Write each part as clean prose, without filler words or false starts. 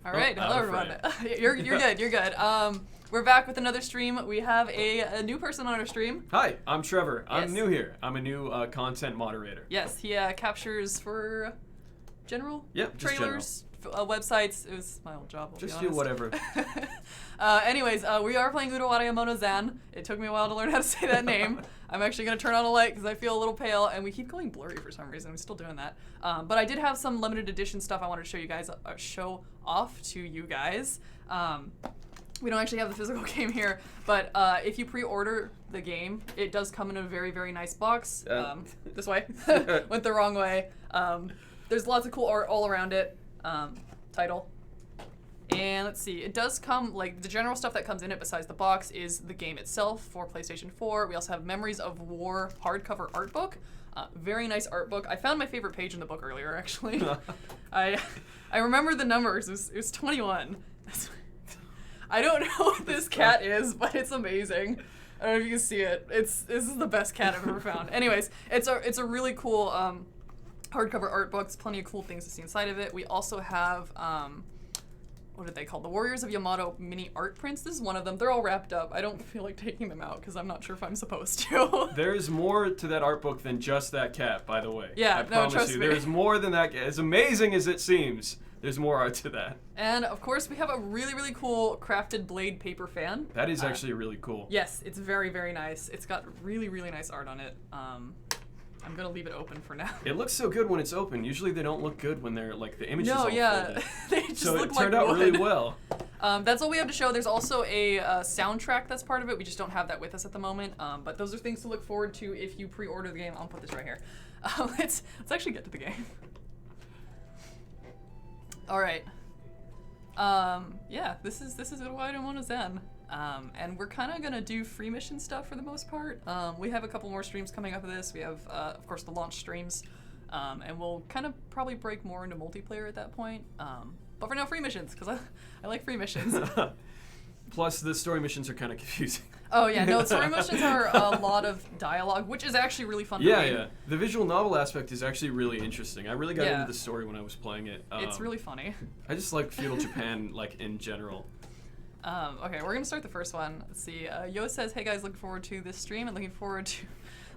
All right, hello everyone. You're good. You're good. We're back with another stream. We have a new person on our stream. Hi, I'm Trevor. Yes. I'm new here. I'm a new content moderator. Yes, he captures for general trailers, websites. It was my old job. Just do whatever. Anyways, we are playing Utawarerumono ZAN. It took me a while to learn how to say that name. I'm actually going to turn on a light because I feel a little pale, and we keep going blurry for some reason. I'm still doing that. But I did have some limited edition stuff I wanted to show you guys, show off to you guys. We don't actually have the physical game here, but if you pre-order the game, it does come in a very, very nice box. This way. Went the wrong way. There's lots of cool art all around it. Title. And let's see, it does come, like, the general stuff that comes in it besides the box is the game itself for PlayStation 4. We also have Memories of War hardcover art book. Very nice art book. I found my favorite page in the book earlier, actually. I remember the numbers. It was 21. I don't know what this cat is, but it's amazing. I don't know if you can see it. This is the best cat I've ever found. Anyways, it's a really cool hardcover art book. There's plenty of cool things to see inside of it. We also have what are they called? The Warriors of Yamato mini art prints. This is one of them. They're all wrapped up. I don't feel like taking them out because I'm not sure if I'm supposed to. There's more to that art book than just that cat, by the way. Yeah, I promise trust you. me. There's more than that. As amazing as it seems, there's more art to that. And of course, we have a really, really cool crafted blade paper fan. That is actually really cool. Yes, it's very, very nice. It's got really, really nice art on it. I'm gonna leave it open for now. It looks so good when it's open. Usually they don't look good when they're like the images. No, yeah, they just so look it like turned out wood. really well. That's all we have to show. There's also a soundtrack that's part of it. We just don't have that with us at the moment. But those are things to look forward to if you pre-order the game. I'll put this right here. Let's actually get to the game. All right. Yeah, this is Utawarerumono ZAN. And we're kind of gonna do free mission stuff for the most part. We have a couple more streams coming up of this. We have, of course, the launch streams, and we'll kind of probably break more into multiplayer at that point. But for now, free missions, because I like free missions. Plus, the story missions are kind of confusing. Oh yeah, no, story missions are a lot of dialogue, which is actually really fun to read. Yeah. The visual novel aspect is actually really interesting. I really got into the story when I was playing it. It's really funny. I just like feudal Japan, like, in general. Okay, we're gonna start the first one. Let's see. Yo says, "Hey guys, looking forward to this stream and looking forward to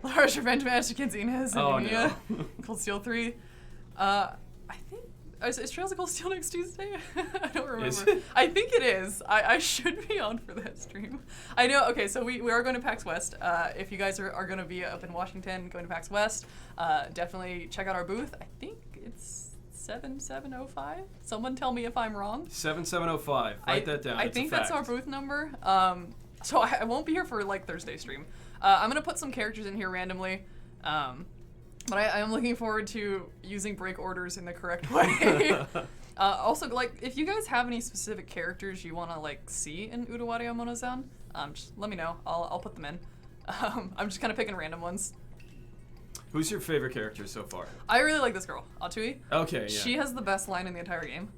Laura's Revenge Match against Inez and Mia. Cold Steel 3. I think is Trails of Cold Steel next Tuesday? I don't remember. Is it? I think it is. I should be on for that stream. I know. Okay, so we are going to PAX West. If you guys are going to be up in Washington going to PAX West, definitely check out our booth. I think it's 7705. Someone tell me if I'm wrong. 7705. Write that down. I It's think a fact. that's our booth number. So I won't be here for like Thursday stream. I'm gonna put some characters in here randomly, but I am looking forward to using break orders in the correct way. Also, like, if you guys have any specific characters you want to like see in Utawarerumono ZAN, just let me know. I'll put them in. I'm just kind of picking random ones. Who's your favorite character so far? I really like this girl, Atui. Okay, yeah. She has the best line in the entire game.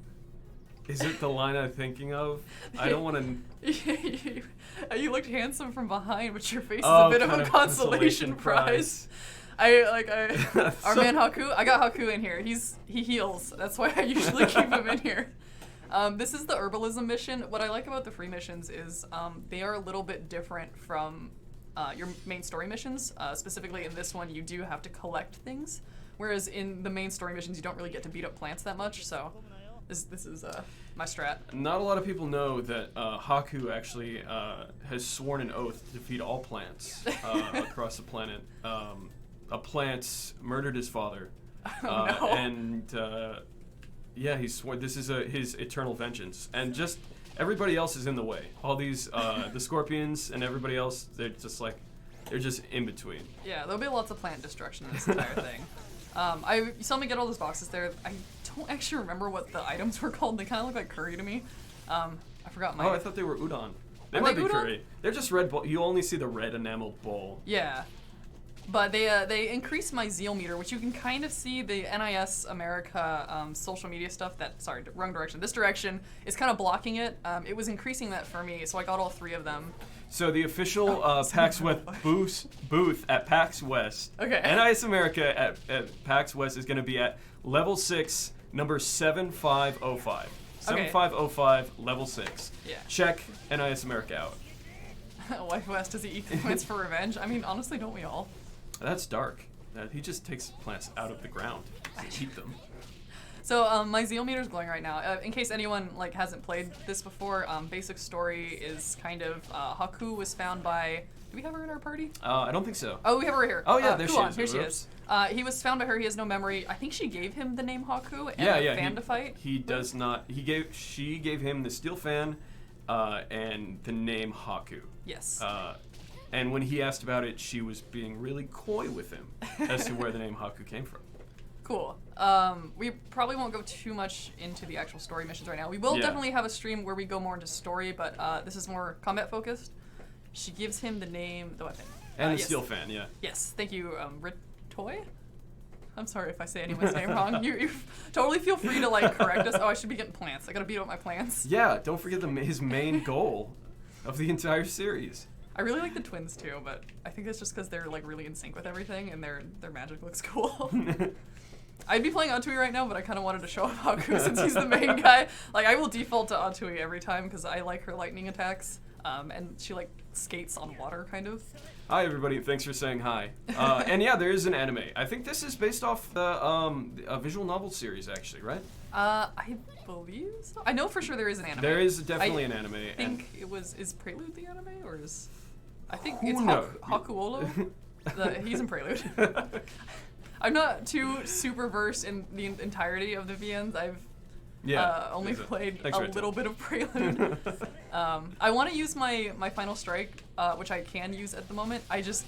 Is it the line I'm thinking of? I don't want to... You looked handsome from behind, but your face is a bit of a consolation prize. Our man Haku, I got Haku in here. He heals. That's why I usually keep him in here. This is the herbalism mission. What I like about the free missions is they are a little bit different from your main story missions. Specifically in this one, you do have to collect things, whereas in the main story missions, you don't really get to beat up plants that much. So this is my strat. Not a lot of people know that Haku actually has sworn an oath to defeat all plants across the planet. A plant murdered his father, no. and yeah, he swore this is his eternal vengeance, and just everybody else is in the way. All these the scorpions and everybody else, they're just in between. Yeah, there'll be lots of plant destruction in this entire thing. You saw me get all those boxes there. I don't actually remember what the items were called. They kind of look like curry to me. I forgot my... Oh, I thought they were udon. They Are might they be udon? curry. They're just red bowl. You only see the red enamel bowl. Yeah. But they increased my zeal meter, which you can kind of see the NIS America social media stuff sorry, wrong direction. This direction is kind of blocking it. It was increasing that for me, so I got all 3 of them. So the official PAX West booth at PAX West, Okay. NIS America at PAX West is going to be at level 6, number 7505. 7505, level 6. Yeah. Check, NIS America out. Waifu asks, does he eat the plants for revenge? I mean, honestly, don't we all? That's dark. He just takes plants out of the ground to eat them. So my zeal meter's glowing right now. In case anyone like hasn't played this before, basic story is kind of Haku was found by. Do we have her in our party? I don't think so. Oh, we have her right here. Oh yeah, there she Kuan, is. Here she is. He was found by her. He has no memory. I think she gave him the name Haku and Yeah, a fan to fight. He does not. She gave him the steel fan, and the name Haku. Yes. And when he asked about it, she was being really coy with him as to where the name Haku came from. Cool. We probably won't go too much into the actual story missions right now. We will definitely have a stream where we go more into story, but this is more combat focused. She gives him the name, the weapon. And the yes. steel fan, yeah. Yes, thank you, Ritoy? I'm sorry if I say anyone's name wrong. You totally feel free to like correct us. Oh, I should be getting plants. I gotta beat up my plants. Yeah, don't forget his main goal of the entire series. I really like the twins too, but I think it's just because they're like really in sync with everything and their magic looks cool. I'd be playing Atui right now, but I kind of wanted to show off Haku since he's the main guy. Like, I will default to Atui every time because I like her lightning attacks, and she like skates on water, kind of. Hi everybody, thanks for saying hi. And yeah, there is an anime. I think this is based off the visual novel series, actually, right? I believe so. I know for sure there is an anime. There is definitely an anime. I think is Prelude the anime, or is... I think Who it's knows? Hakuolo. He's in Prelude. I'm not too super versed in the entirety of the VNs. I've only played a little bit of Prelude. I want to use my final strike, which I can use at the moment. I just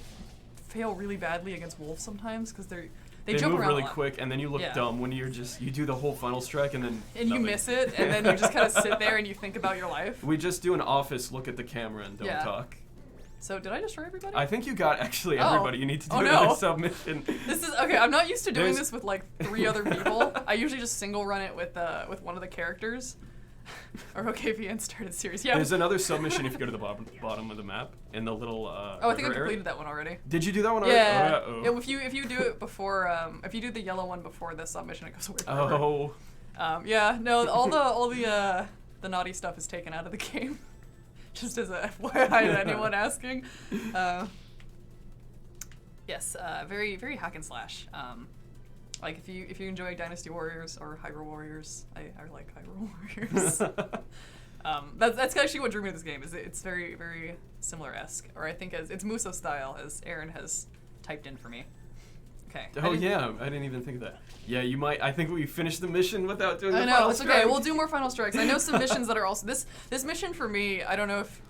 fail really badly against wolves sometimes because they jump move around really a lot. quick, and then you look dumb when you do the whole final strike and then you miss it, and then you just kind of sit there and you think about your life. We just do an office look at the camera and don't talk. So did I destroy everybody? I think you got actually everybody. You need to do another submission. This is okay. I'm not used to doing this with like 3 other people. I usually just single run it with one of the characters. Or OKVN started series. Yeah. There's another submission if you go to the bottom of the map in the little. I think I completed that one already. Did you do that one already? Yeah. Oh, Yeah, if you do it before if you do the yellow one before the submission, it goes away forever. Oh. Yeah. No. All the naughty stuff is taken out of the game. Just as a FYI to anyone asking. Yes, very very hack and slash. Like if you enjoy Dynasty Warriors or Hyrule Warriors, I like Hyrule Warriors. That's actually what drew me to this game. Is it's very very similar-esque, or I think it's musou style, as Aaron has typed in for me. Okay. Oh yeah, I didn't even think of that. Yeah, you might. I think we finished the mission without doing the I know, final it's strike. okay. We'll do more final strikes. I know some missions that are also this mission for me. I don't know if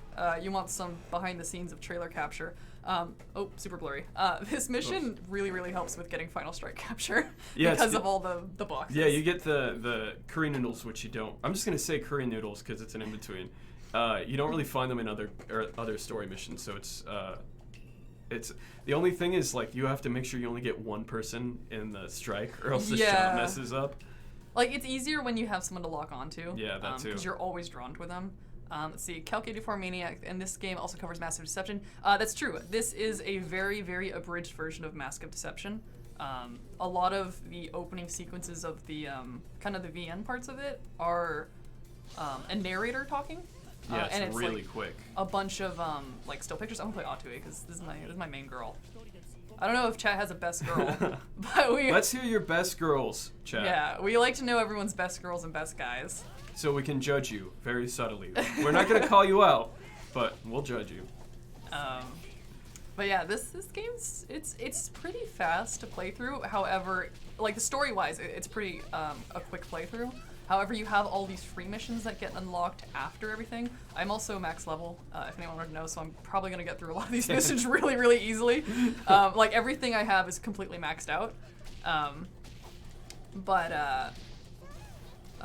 you want some behind the scenes of trailer capture. Oh, super blurry. This mission really really helps with getting final strike capture because of all the boxes. Yeah, you get the curry noodles, which you don't. I'm just gonna say curry noodles because it's an in between. You don't really find them in other story missions, so it's the only thing is like you have to make sure you only get one person in the strike, or else the shot messes up. Like it's easier when you have someone to lock onto. Yeah, that too. Because you're always drawn to them. Let's see, Calculated for Maniac, and this game also covers Massive Deception. That's true. This is a very, very abridged version of Mask of Deception. A lot of the opening sequences of the kind of the VN parts of it are a narrator talking. Yeah, and it's really like quick. A bunch of like still pictures. I'm gonna play Atui because this is my main girl. I don't know if chat has a best girl, but let's hear your best girls, chat. Yeah, we like to know everyone's best girls and best guys. So we can judge you very subtly. We're not gonna call you out, but we'll judge you. But yeah, this game's it's pretty fast to play through. However, like the story wise, it's pretty a quick playthrough. However, you have all these free missions that get unlocked after everything. I'm also max level, if anyone wanted to know, so I'm probably gonna get through a lot of these missions really, really easily. Like everything I have is completely maxed out.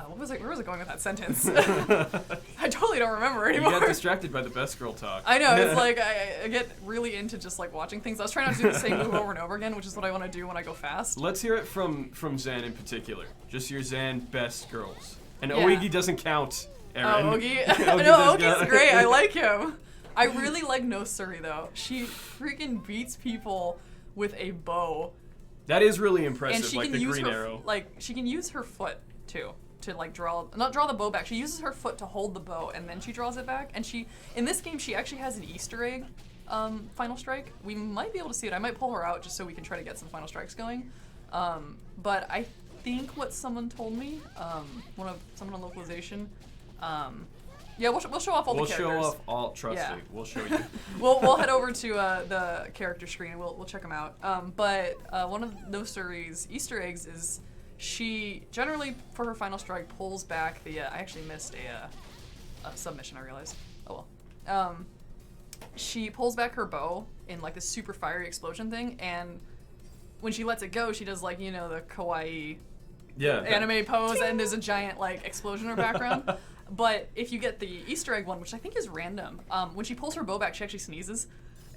Where was it going with that sentence? I totally don't remember anymore. You got distracted by the best girl talk. I know, it's like I get really into just like watching things. I was trying not to do the same move over and over again, which is what I want to do when I go fast. Let's hear it from ZAN in particular. Just your ZAN best girls. And Oigi doesn't count, Aaron. Oh, Ogi? No, Ogi's great. I like him. I really like No Suri though. She freaking beats people with a bow. That is really impressive, And she like can the use green arrow. Like she can use her foot too. to like not draw the bow back. She uses her foot to hold the bow, and then she draws it back. And in this game, she actually has an Easter egg final strike. We might be able to see it. I might pull her out just so we can try to get some final strikes going. But I think what someone told me, someone on localization, yeah, we'll show off all the characters. We'll show off all. Trust me, we'll show you. we'll head over to the character screen and we'll check them out. But one of Nosuri's Easter eggs is she generally for her final strike pulls back the. I actually missed a submission. I realized. Oh well. She pulls back her bow in like this super fiery explosion thing, and when she lets it go, she does like the kawaii anime pose, and there's a giant like explosion in her background. But if you get the Easter egg one, which I think is random, when she pulls her bow back, she actually sneezes,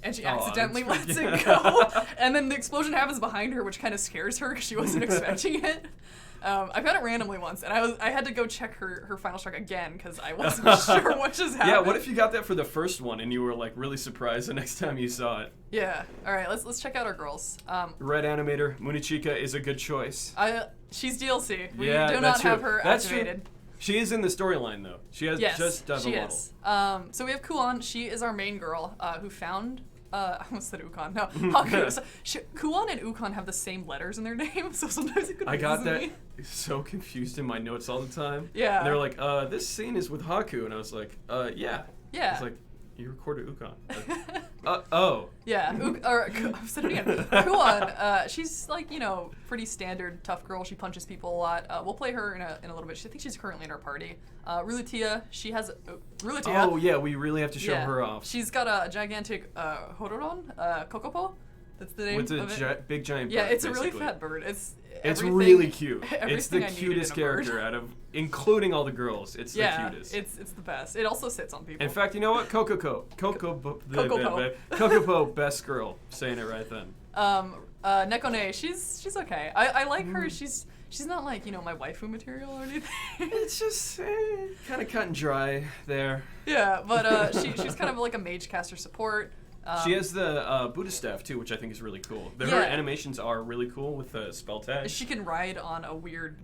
and she accidentally lets it go, and then the explosion happens behind her, which kind of scares her because she wasn't expecting it. I found it randomly once, and I had to go check her final strike again because I wasn't sure what just happened. Yeah, what if you got that for the first one and you were like really surprised the next time you saw it? Yeah. All right, let's check out our girls. Red animator Munichika is a good choice. She's DLC. We do not have her activated. True. She is in the storyline though. She has just done the model. So we have Kuon. She is our main girl who found. I almost said Ukon. No, Haku. Kuon and Ukon have the same letters in their name, so sometimes it could. I got that so confused in my notes all the time. Yeah. And they were like, "This scene is with Haku," and I was like, "Yeah." Yeah. I was like, "You recorded Ukon." Oh. Yeah. I've said it again. Kuon. She's like pretty standard tough girl. She punches people a lot. We'll play her in a little bit. I think she's currently in our party. Rulitia. She has Rulitia. Oh yeah, we really have to show her off. She's got a gigantic Hororon, Kokopo. That's the name of it. Big giant bird. Yeah, it's basically. a really fat bird. It's really cute. It's the I cutest character out of, including all the girls. It's the cutest. It's the best. It also sits on people. In fact, you know what? Kokopo, best girl. Saying it right then. Nekone, she's okay. I like her. She's not like my waifu material or anything. It's just kind of cut and dry there. Yeah, but she's kind of like a mage caster support. She has the Buddha staff too, which I think is really cool. Her animations are really cool with the spell tag. She can ride on a weird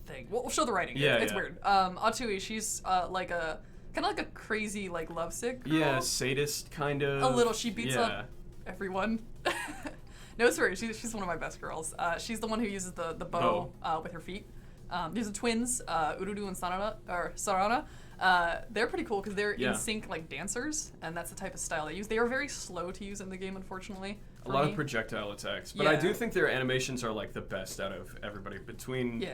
thing. We'll show the riding. Yeah, it's weird. Atsui, she's like a kind of like a crazy like lovesick girl. Yeah, sadist kind of. A little. She beats up everyone. No, sorry. She's one of my best girls. She's the one who uses the bow with her feet. These are twins, Ururu and Sarana. They're pretty cool because they're in sync like dancers, and that's the type of style they use. They are very slow to use in the game, unfortunately. A lot of projectile attacks, but I do think their animations are like the best out of everybody between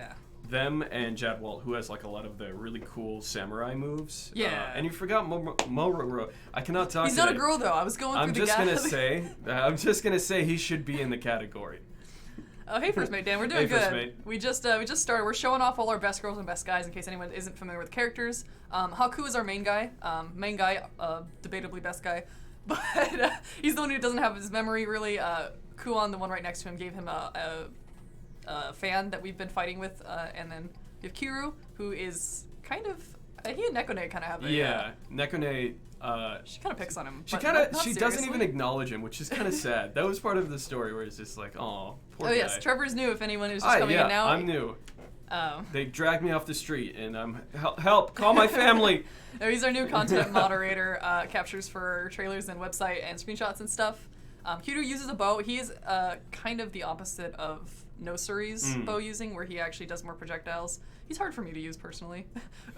them and Jadwalt, who has like a lot of the really cool samurai moves. Yeah. And you forgot Mororo. I cannot talk. He's not a girl though. I was going through the I'm just gonna say he should be in the category. Oh, hey, First Mate Dan, we're doing good. We just started. We're showing off all our best girls and best guys in case anyone isn't familiar with characters. Haku is our main guy. Debatably best guy, but he's the one who doesn't have his memory really. Kuon, the one right next to him, gave him a fan that we've been fighting with, and then we have Kiru, who is kind of he and Nekone kind of have a Nekone. She kind of picks on him. She doesn't even acknowledge him, which is kind of sad. That was part of the story where it's just like, oh, poor guy. Oh yes, Trevor's new. If anyone is just coming in now, I'm new. They dragged me off the street, and I'm help. Call my family. No, he's our new content moderator. Captures for trailers and website and screenshots and stuff. Kiru uses a bow. He is kind of the opposite of Nosuri's bow using, where he actually does more projectiles. He's hard for me to use personally.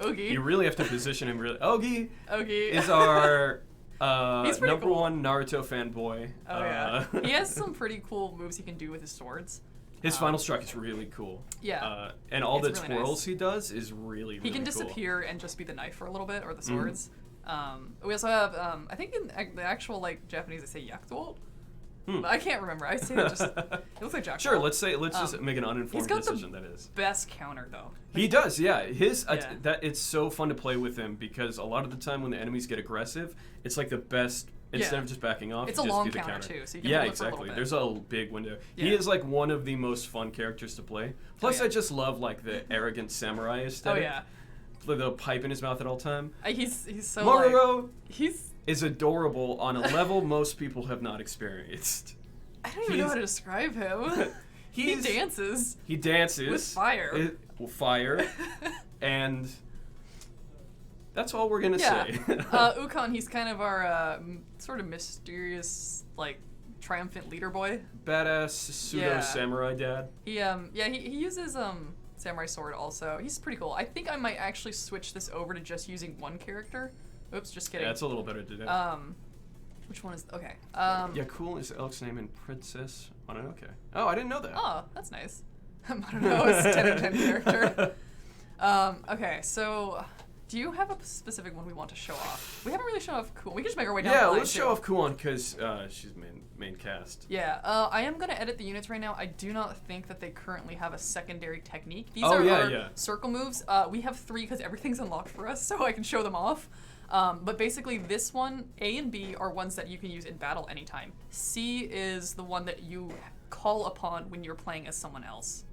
Ogi. You really have to position him really. Ogi is our number cool. one Naruto fanboy. Oh yeah. He has some pretty cool moves he can do with his swords. His final strike is really cool. Yeah. And all the really twirls nice. he does is really, really cool. He can disappear and just be the knife for a little bit, or the swords. We also have, I think in the actual like Japanese they say Yakutolt. I can't remember. I say that just. It looks like Jack. Sure, let's just make an uninformed decision. That is best counter though. He does, yeah. That it's so fun to play with him because a lot of the time when the enemies get aggressive, it's like the best. Instead of just backing off, it's you a just long do the counter too, so you can yeah, hold exactly. It for a little bit. There's a big window. Yeah. He is like one of the most fun characters to play. Plus, I just love like the arrogant samurai aesthetic. Oh yeah. The pipe in his mouth at all time. He's so Mororo is adorable on a level most people have not experienced. I don't even know how to describe him. He dances. He dances with fire. Fire. And that's all we're gonna Yeah. say. Ukon, he's kind of our sort of mysterious, like, triumphant leader boy. Badass pseudo samurai dad. He uses samurai sword also. He's pretty cool. I think I might actually switch this over to just using one character. Oops, just kidding. Yeah, it's a little better to do. Which one is okay? Yeah, cool is Elk's name in Princess Mononoke. Oh, I didn't know that. Oh, that's nice. Mononoke is 10 out of 10 character. Okay, so do you have a specific one we want to show off? We haven't really shown off Kuon. We can just make our way down the Yeah, line, let's too. show off Kuon because she's main cast. Yeah, I am going to edit the units right now. I do not think that they currently have a secondary technique. These Oh, are yeah, our yeah. circle moves. We have 3 because everything's unlocked for us, so I can show them off. But basically, this one, A and B, are ones that you can use in battle anytime. C is the one that you call upon when you're playing as someone else.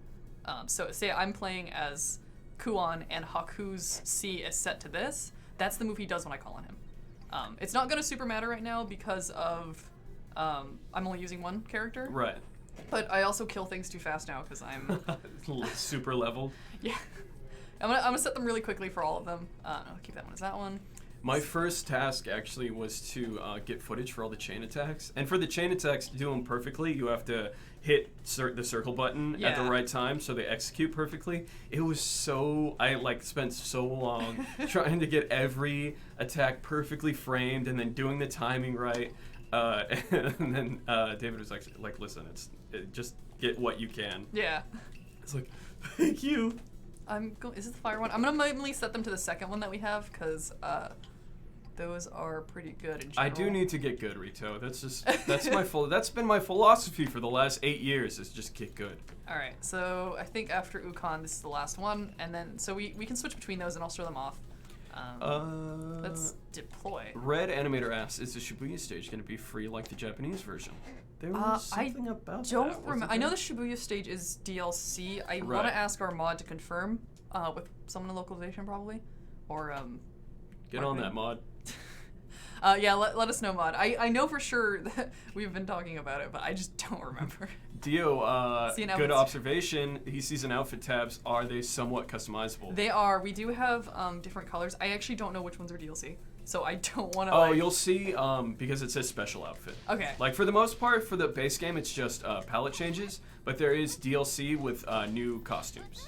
So say I'm playing as Kuon and Haku's C is set to this. That's the move he does when I call on him. It's not going to super matter right now because of I'm only using one character. Right. But I also kill things too fast now because I'm Super leveled. yeah. I'm gonna set them really quickly for all of them. I'll keep that one as that one. My first task actually was to get footage for all the chain attacks. And for the chain attacks, to do them perfectly, you have to hit the circle button at the Yeah. right time so they execute perfectly. It was so... I, spent so long trying to get every attack perfectly framed and then doing the timing right. And then David was like, listen, just get what you can. Yeah. It's like, thank you. Is this the fire one? I'm gonna mainly set them to the second one that we have because those are pretty good in general. I do need to get good, Rito. That's been my philosophy for the last 8 years is just get good. All right, so I think after Ukon, this is the last one, and then so we can switch between those and I'll show them off. Let's deploy. Red Animator asks, is the Shibuya stage going to be free like the Japanese version? There was something about Don't that. remember. I know the Shibuya stage is DLC. I want to ask our mod to confirm with someone in localization probably, or Get on that, mod. yeah, let us know, mod. I know for sure that we've been talking about it, but I just don't remember. Dio, See an good outfit. observation. He sees an outfit tabs. Are they somewhat customizable? They are. We do have different colors. I actually don't know which ones are DLC, so I don't want to. Oh, you'll see because it says special outfit. Okay. Like for the most part, for the base game, it's just palette changes, but there is DLC with new costumes.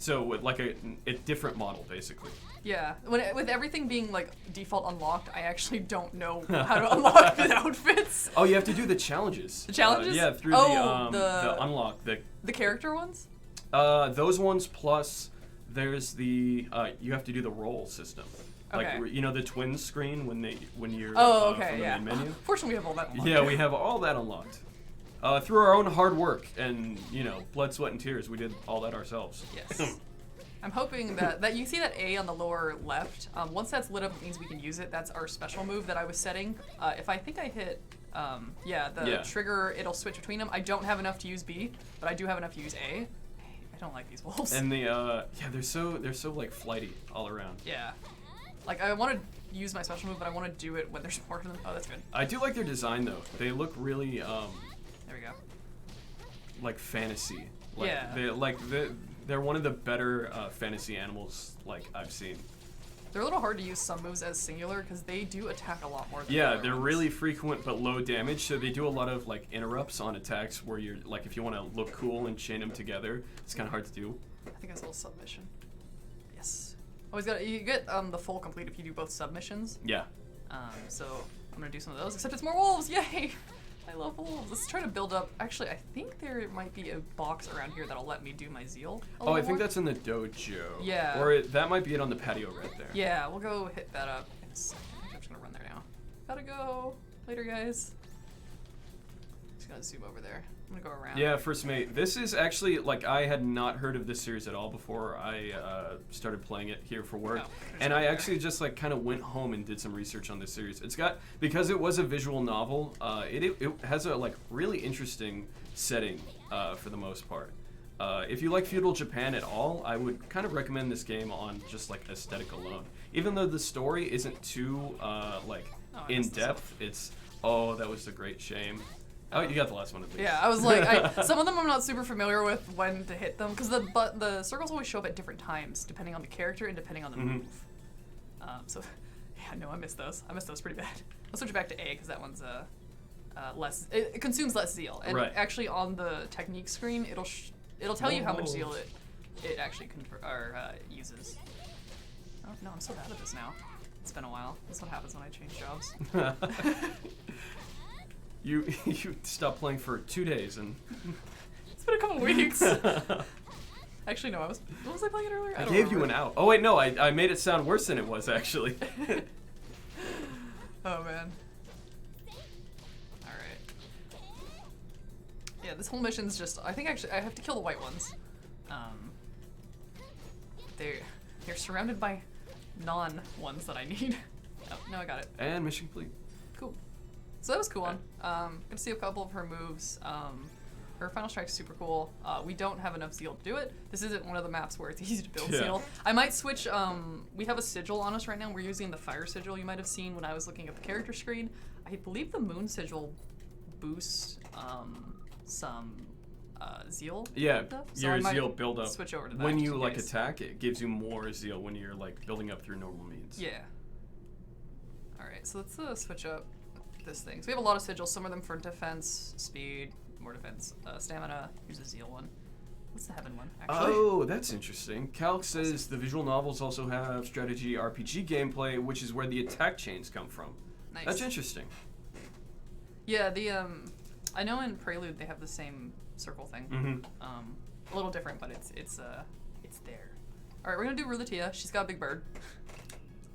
So with like a different model, basically. Yeah, with everything being like default unlocked, I actually don't know how to unlock the outfits. Oh, you have to do the challenges. The challenges? Yeah, through the unlock. The character ones? Those ones plus there's the you have to do the roll system. Okay. Like the twin screen when you're Oh, okay, from the yeah. main menu. Fortunately, we have all that unlocked. Yeah, we have all that unlocked. Through our own hard work and blood, sweat, and tears, we did all that ourselves. Yes. I'm hoping that you see that A on the lower left. Once that's lit up, it means we can use it. That's our special move that I was setting. If I think I hit, the trigger, it'll switch between them. I don't have enough to use B, but I do have enough to use A. I don't like these wolves. And they're so like flighty all around. Yeah. Like I want to use my special move, but I want to do it when there's more of them. Oh, that's good. I do like their design though. They look really There we go. like fantasy. Like, Yeah. They're one of the better fantasy animals like I've seen. They're a little hard to use some moves as singular because they do attack a lot more than Yeah, the other they're ones. really frequent but low damage, so they do a lot of like interrupts on attacks where you're like if you want to look cool and chain them together, it's kind of hard to do. I think that's a little submission. Yes. Always you get the full complete if you do both submissions. Yeah. So I'm gonna do some of those. Except it's more wolves! Yay! I love wolves. Let's try to build up. Actually, I think there might be a box around here that'll let me do my zeal. Oh, I think that's in the dojo. Yeah. Or that might be it on the patio right there. Yeah, we'll go hit that up in a second. I'm just gonna run there now. Gotta go. Later, guys. Just gonna zoom over there. I'm gonna go around. Yeah, First Mate. This is actually, like, I had not heard of this series at all before I started playing it here for work. Oh, and I actually just, like, kind of went home and did some research on this series. It's got, because it was a visual novel, it has a, like, really interesting setting for the most part. If you like feudal Japan at all, I would kind of recommend this game on just, like, aesthetic alone. Even though the story isn't too, like, in-depth, it's, oh, that was a great shame. Oh, you got the last one at least. Yeah, I was like, some of them I'm not super familiar with when to hit them, because the circles always show up at different times, depending on the character and depending on the move. So, yeah, no, I miss those. I miss those pretty bad. I'll switch it back to A, because that one's less. It consumes less zeal, and actually on the technique screen, it'll tell you how much zeal it actually uses. Oh no, I'm so bad at this now. It's been a while. That's what happens when I change jobs. You stopped playing for 2 days and. It's been a couple weeks. Actually, no. What was I playing earlier? I gave you an out. Oh wait, no. I made it sound worse than it was actually. Oh man. All right. Yeah, this whole mission's just. I think actually I have to kill the white ones. They're surrounded by non-ones that I need. Oh, no, I got it. And mission complete. Cool. So that was a cool one. Got to see a couple of her moves. Her final strike's super cool. We don't have enough zeal to do it. This isn't one of the maps where it's easy to build zeal. I might switch. We have a sigil on us right now. We're using the fire sigil you might have seen when I was looking at the character screen. I believe the moon sigil boosts some zeal. Yeah, build-up, so your zeal build up. Switch over to that. When you like attack, it gives you more zeal when you're like building up through normal means. Yeah. All right, so let's switch up this thing. So we have a lot of sigils. Some of them for defense, speed, more defense, stamina. Here's a zeal one. What's the heaven one, actually? Oh, that's interesting. Calc says the visual novels also have strategy RPG gameplay, which is where the attack chains come from. Nice. That's interesting. Yeah, I know in Prelude they have the same circle thing. A little different, but it's there. All right, we're gonna do Rulitia. She's got a big bird.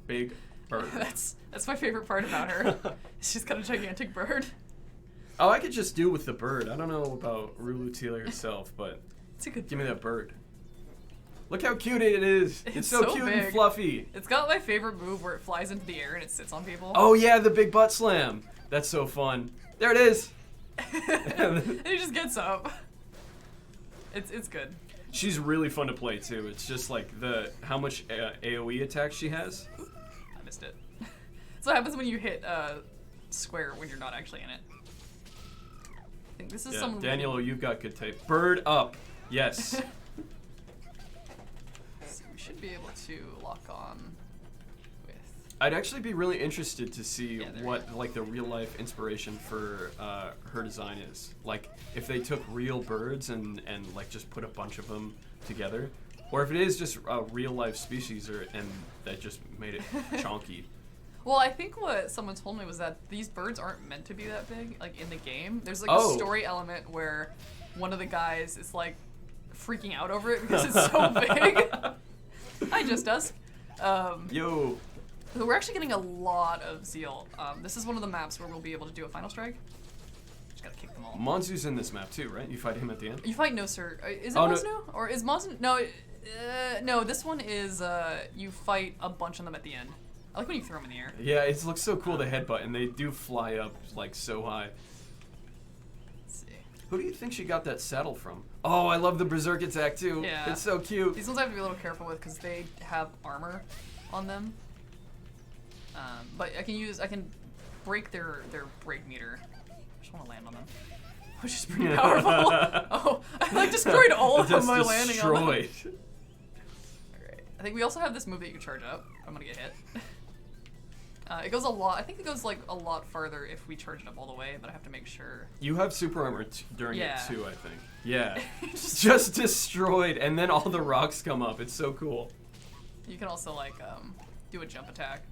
Big bird. That's my favorite part about her. She's got a gigantic bird. Oh, I could just do with the bird. I don't know about Rulitia herself, but it's a good give me that bird. Look how cute it is. It's so cute big. and fluffy. It's got my favorite move where it flies into the air and it sits on people. Oh yeah, the big butt slam. That's so fun. There it is. And he just gets up. It's good. She's really fun to play too. It's just like how much AoE attack she has. I missed it. So what happens when you hit square when you're not actually in it. I think this is someone. Daniel, you've got good tape. Bird up. Yes. So we should be able to lock on with. I'd actually be really interested to see what like the real life inspiration for her design is. Like if they took real birds and like just put a bunch of them together, or if it is just a real life species and that just made it chonky. Well, I think what someone told me was that these birds aren't meant to be that big, like in the game. There's like a story element where one of the guys is like freaking out over it because it's so big. Hi, Just Dusk. Yo. So we're actually getting a lot of zeal. This is one of the maps where we'll be able to do a final strike. Just gotta kick them all. Monzu's in this map too, right? You fight him at the end? You fight No Sir. Is it Monzu? No. Or is Monzu? No, no, this one is you fight a bunch of them at the end. I like when you throw them in the air. Yeah, it looks so cool, the headbutt, and they do fly up like so high. Let's see. Who do you think she got that saddle from? Oh, I love the Berserk attack too. Yeah. It's so cute. These ones I have to be a little careful with because they have armor on them. But I can break their break meter. I just want to land on them, which is pretty powerful. Oh, I like destroyed all of them by landing on them. Alright. I think we also have this move that you can charge up. I'm gonna get hit. It goes a lot. I think it goes like a lot farther if we charge it up all the way, but I have to make sure. You have super armor during it too, I think. Yeah. just destroyed, and then all the rocks come up. It's so cool. You can also like do a jump attack.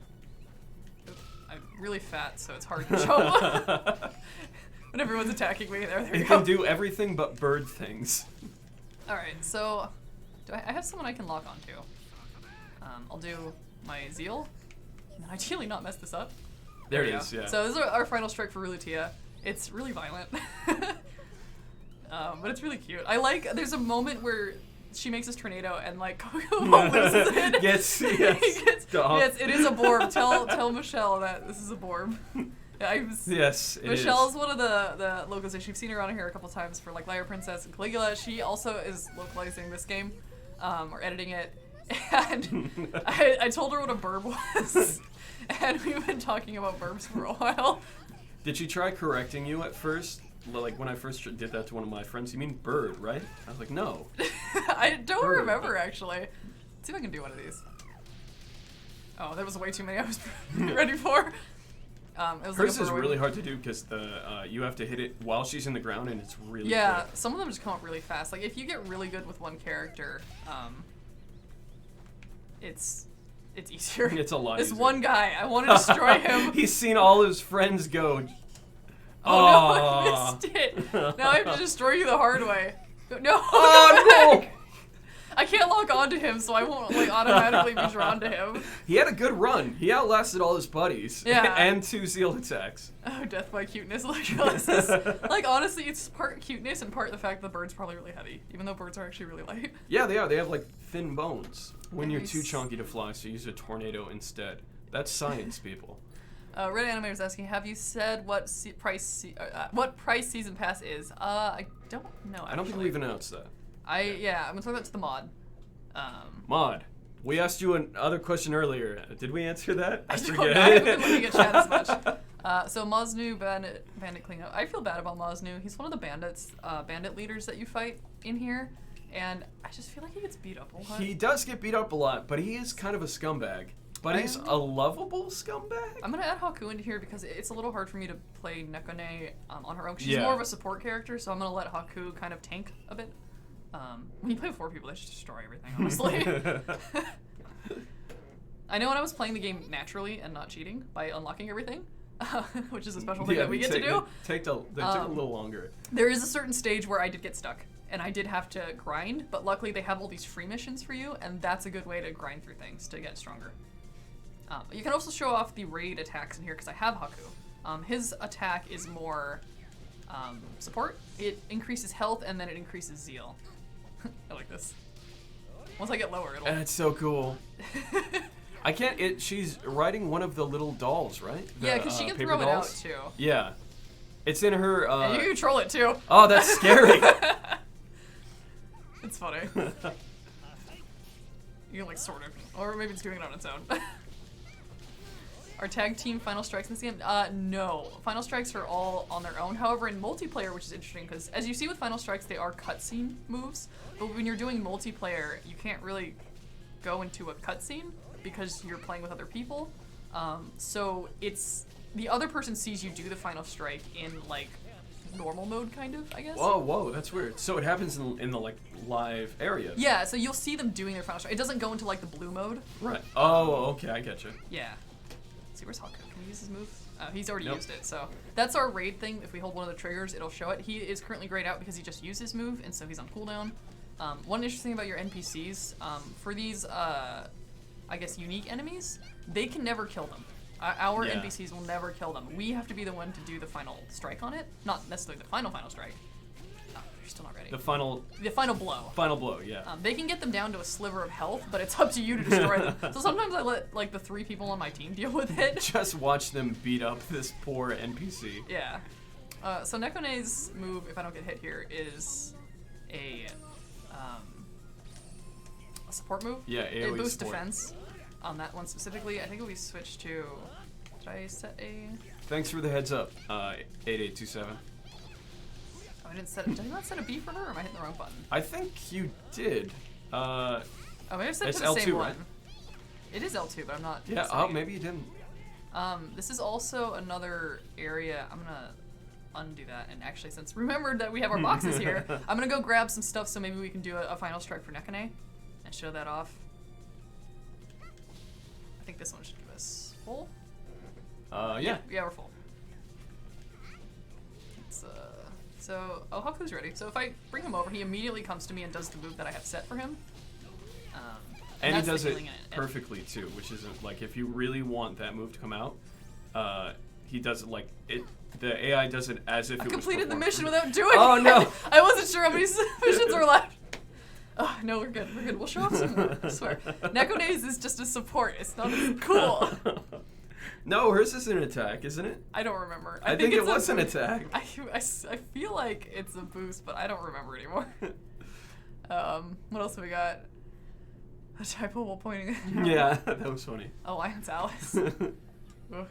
I'm really fat, so it's hard to jump. When everyone's attacking me, there you go. It can do everything but bird things. All right, so do I have someone I can lock onto? I'll do my zeal. And ideally not mess this up. There it is, yeah. So this is our final strike for Rulitia. It's really violent. But it's really cute. I like, there's a moment where she makes this tornado and like Coco loses it. Yes, yes, it is a borb. Tell Michelle that this is a borb. Yes, it Michelle's one of the localizations. You've seen her on here a couple times for like Lyra Princess and Caligula. She also is localizing this game, or editing it. And I told her what a burb was, and we've been talking about burbs for a while. Did she try correcting you at first? like when I first did that to one of my friends. You mean bird, right? I was like, no. I don't Bird. remember actually. Let's see if I can do one of these. Oh, that was way too many I was ready for. It was Hers like is really hard to do because you have to hit it while she's in the ground, and it's really yeah. quick. Some of them just come up really fast. Like if you get really good with one character, it's easier. It's a lot This easier. one guy, I want to destroy him. He's seen all his friends go. Oh no, I missed it. Now I have to destroy you the hard way. No. Oh no! I can't lock onto him, so I won't like automatically be drawn to him. He had a good run. He outlasted all his buddies. Yeah. And 2 zeal attacks. Oh, death by cuteness electrolysis. Like honestly, it's part cuteness and part the fact the bird's probably really heavy, even though birds are actually really light. Yeah, they are. They have like thin bones. When you're too Nice. chunky to fly, so use a tornado instead. That's science, people. Red Animator's asking, have you said what price season pass is? I don't know. Actually. I don't think we've announced that. I'm gonna talk that to the mod. Mod. We asked you another question earlier. Did we answer that? I don't forget. know. I haven't been looking at chat as much. So Maznu Bandit cleanup. I feel bad about Maznu. He's one of the bandit leaders that you fight in here, and I just feel like he gets beat up a lot. He does get beat up a lot, but he is kind of a scumbag. But he's a lovable scumbag. I'm gonna add Haku into here because it's a little hard for me to play Nekone on her own. She's Yeah. more of a support character, so I'm gonna let Haku kind of tank a bit. When you play with 4 people, they just destroy everything, honestly. I know when I was playing the game naturally and not cheating by unlocking everything, which is a special thing that we get to do. They took a little longer. There is a certain stage where I did get stuck, and I did have to grind, but luckily they have all these free missions for you, and that's a good way to grind through things to get stronger. You can also show off the raid attacks in here because I have Haku. His attack is more support. It increases health and then it increases zeal. I like this. Once I get lower, it'll... That's so cool. I can't... She's riding one of the little dolls, right? Yeah, because she can paper throw it out, dolls? too. Yeah. It's in her... And you can control it, too. Oh, that's scary. It's funny. You can, like, sort of... Or maybe it's doing it on its own. Are tag team final strikes in this game? No. Final strikes are all on their own. However, in multiplayer, which is interesting, because as you see with final strikes, they are cutscene moves. But when you're doing multiplayer, you can't really go into a cutscene because you're playing with other people. So it's the other person sees you do the final strike in like normal mode, kind of, I guess. Whoa, that's weird. So it happens in the like live area. Yeah. So you'll see them doing their final strike. It doesn't go into like the blue mode. Right. Oh, okay, I get you. Yeah. See, where's Haku? Can he use his move? He's already Nope. used it, so that's our raid thing. If we hold one of the triggers, it'll show it. He is currently grayed out because he just used his move, and so he's on cooldown. One interesting thing about your NPCs, for these, I guess, unique enemies, they can never kill them. Our Yeah. NPCs will never kill them. We have to be the one to do the final strike on it. Not necessarily the final strike. Oh, you're still not ready. The final blow. Final blow, yeah. They can get them down to a sliver of health, but it's up to you to destroy them. So sometimes I let like the 3 people on my team deal with it. Just watch them beat up this poor NPC. Yeah. So Nekone's move, if I don't get hit here, is a support move. Yeah, AoE It boosts support. defense on that one specifically. I think we switched to... Did I set a... Thanks for the heads up, 8827. Oh, I did I not set a B for her, or am I hitting the wrong button? I think you did. Oh, maybe I set it It's to the L2, same right? one. It is L2, but I'm not... Yeah, setting it. maybe you didn't. This is also another area. I'm gonna undo that, and actually, since remembered that we have our boxes here, I'm gonna go grab some stuff so maybe we can do a final strike for Nekone and show that off. I think this one should give us full. Yeah. Yeah, we're full. It's, Haku's ready. So if I bring him over, he immediately comes to me and does the move that I have set for him. And he that's the does it healing in it. perfectly too, which isn't like if you really want that move to come out, he does it like it. The AI does it as if I it was completed the performed mission perfectly. without doing Oh, it. no. I wasn't sure how many missions were left. Oh, no, we're good. We're good. We'll show off some more. I swear. Nekone's is just a support. It's not as cool. No, hers is an attack, isn't it? I don't remember. I think it it's a was an boost. attack. I feel like it's a boost, but I don't remember anymore. What else have we got? A typo while pointing. Yeah, that was funny. Alliance Alice. Ugh.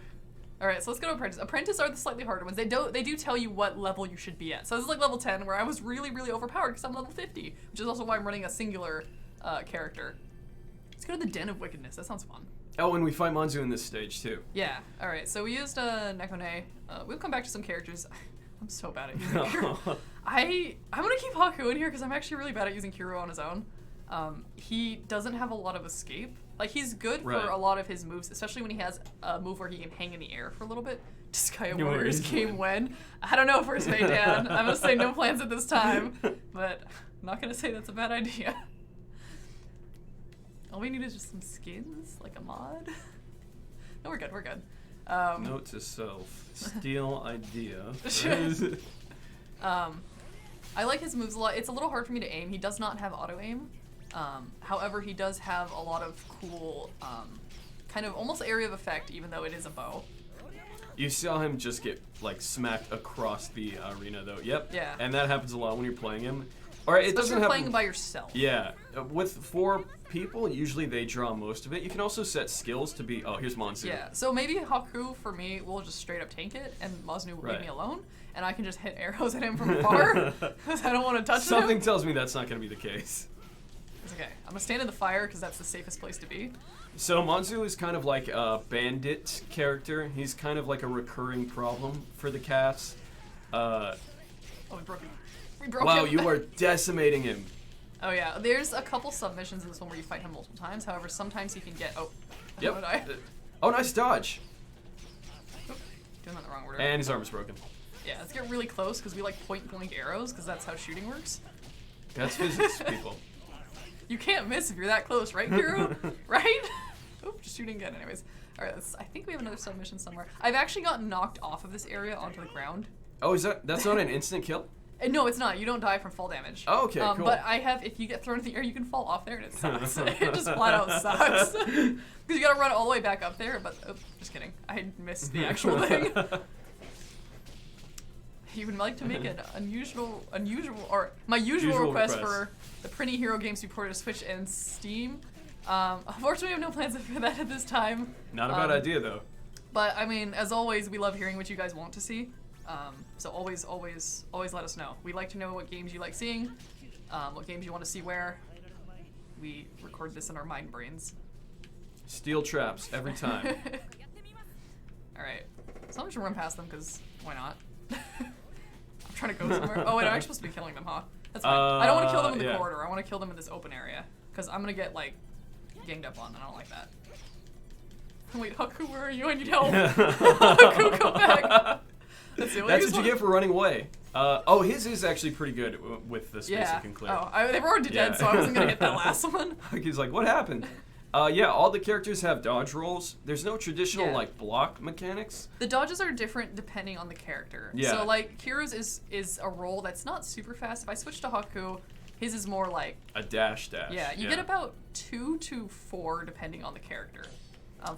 All right, so let's go to Apprentice. Apprentice are the slightly harder ones. They do tell you what level you should be at. So this is like level 10, where I was really, really overpowered because I'm level 50, which is also why I'm running a singular character. Let's go to the Den of Wickedness. That sounds fun. Oh, and we fight Monzu in this stage too. Yeah. All right. So we used Nekone. We'll come back to some characters. I'm so bad at using Kiro. I'm gonna keep Haku in here because I'm actually really bad at using Kiro on his own. He doesn't have a lot of escape. Like, he's good for a lot of his moves, especially when he has a move where he can hang in the air for a little bit. Disgaea Warriors came when? I don't know, First Mate Dan. I'm gonna say no plans at this time, but I'm not gonna say that's a bad idea. All we need is just some skins, like a mod. No, we're good, we're good. Note to self, steal idea. I like his moves a lot. It's a little hard for me to aim. He does not have auto aim. However, he does have a lot of cool, kind of almost area of effect, even though it is a bow. You saw him just get like smacked across the arena, though. Yep. Yeah. And that happens a lot when you're playing him. Or it doesn't happen. Playing by yourself. Yeah. With 4 people, usually they draw most of it. You can also set skills to be. Oh, here's Monzu. Yeah. So maybe Haku for me will just straight up tank it, and Maznu will leave me alone, and I can just hit arrows at him from far because I don't want to touch him. Something tells me that's not going to be the case. It's okay. I'm gonna stand in the fire because that's the safest place to be. So Monzu is kind of like a bandit character. He's kind of like a recurring problem for the cast. Oh, we broke him. We broke him. Wow, you are decimating him. Oh yeah, there's a couple submissions in this one where you fight him multiple times. However, sometimes he can get. Oh. Yep. Oh, nice dodge. Oop, doing that in the wrong order. And his arm is broken. Yeah, let's get really close because we like point blank arrows because that's how shooting works. That's physics, people. You can't miss if you're that close, right, Kiro? Right? Oop, just shooting again. Anyways, all right. I think we have another submission somewhere. I've actually gotten knocked off of this area onto the ground. Oh, that's not an instant kill? No, it's not. You don't die from fall damage. Oh, okay, cool. But I have, if you get thrown in the air, you can fall off there, and it sucks. It just flat out sucks. Because you gotta run all the way back up there, but, oh, just kidding. I missed the actual thing. You would like to make an unusual, or my usual request for the Prinny Hero games to be ported to Switch and Steam. Unfortunately, we have no plans for that at this time. Not a bad idea, though. But, I mean, as always, we love hearing what you guys want to see. So always let us know. We like to know what games you like seeing, what games you want to see where. We record this in our mind brains. Steel traps every time. Alright. So I'm just gonna run past them because why not? I'm trying to go somewhere. Oh wait, I'm actually supposed to be killing them, huh? That's fine. I don't want to kill them in the corridor. I want to kill them in this open area because I'm gonna get like ganged up on, and I don't like that. Wait, Haku, where are you? I need help. Haku, come back. That's what you get for running away. Oh, his is actually pretty good with the space it can clear. Oh, they were already dead, so I wasn't gonna hit that last one. He's like, what happened? Yeah, all the characters have dodge rolls. There's no traditional like block mechanics. The dodges are different depending on the character. Yeah. So like Kiro's is a roll that's not super fast. If I switch to Haku, his is more like a dash. Yeah, you get about 2 to 4 depending on the character.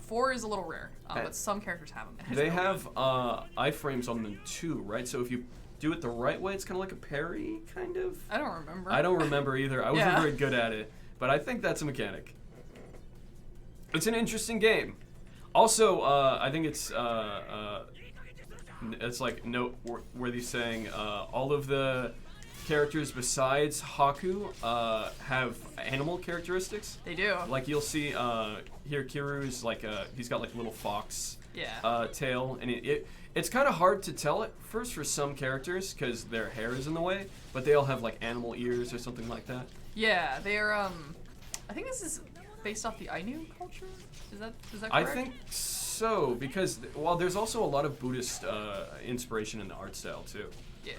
4 is a little rare, but some characters have them. They have iframes on them too, right? So if you do it the right way, it's kind of like a parry, kind of. I don't remember. I don't remember either. I wasn't very good at it, but I think that's a mechanic. It's an interesting game. Also, I think it's like noteworthy saying all of the characters besides Haku have animal characteristics. They do. Like you'll see here, Kiru's like he's got like a little fox tail, and it's kind of hard to tell at first for some characters because their hair is in the way, but they all have like animal ears or something like that. Yeah, they're I think this is based off the Ainu culture. Is that correct? I think so, because well, there's also a lot of Buddhist inspiration in the art style too. Yeah.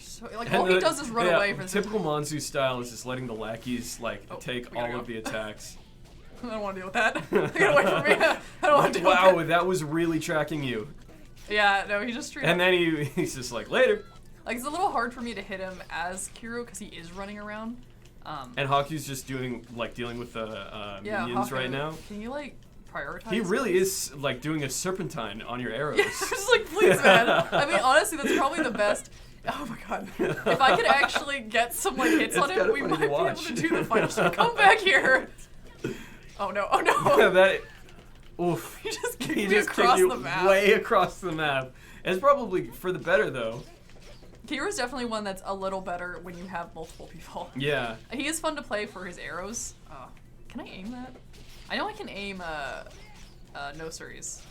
So, like all he does is run away from typical Monzu style is just letting the lackeys like take all of the attacks. I don't want to deal with that. Get away from me. I don't want to deal with that. Wow, that was really tracking you. Yeah, no, he just straight And then he's just like, later. Like, it's a little hard for me to hit him as Kiro because he is running around. And Haku's just dealing with the minions Haku, right now. Can you, like, prioritize? He really is, like, doing a serpentine on your arrows. Yeah, I'm just like, please, man. I mean, honestly, that's probably the best. Oh my god. If I could actually get some, like, hits on him, we might be able to do the final shot. Come back here. Oh no, oh no. Oof. He just kicked He me just across kicked you the map. way across the map. It's probably for the better though. Kiru's definitely one that's a little better when you have multiple people. Yeah. He is fun to play for his arrows. Can I aim that? I know I can aim no series.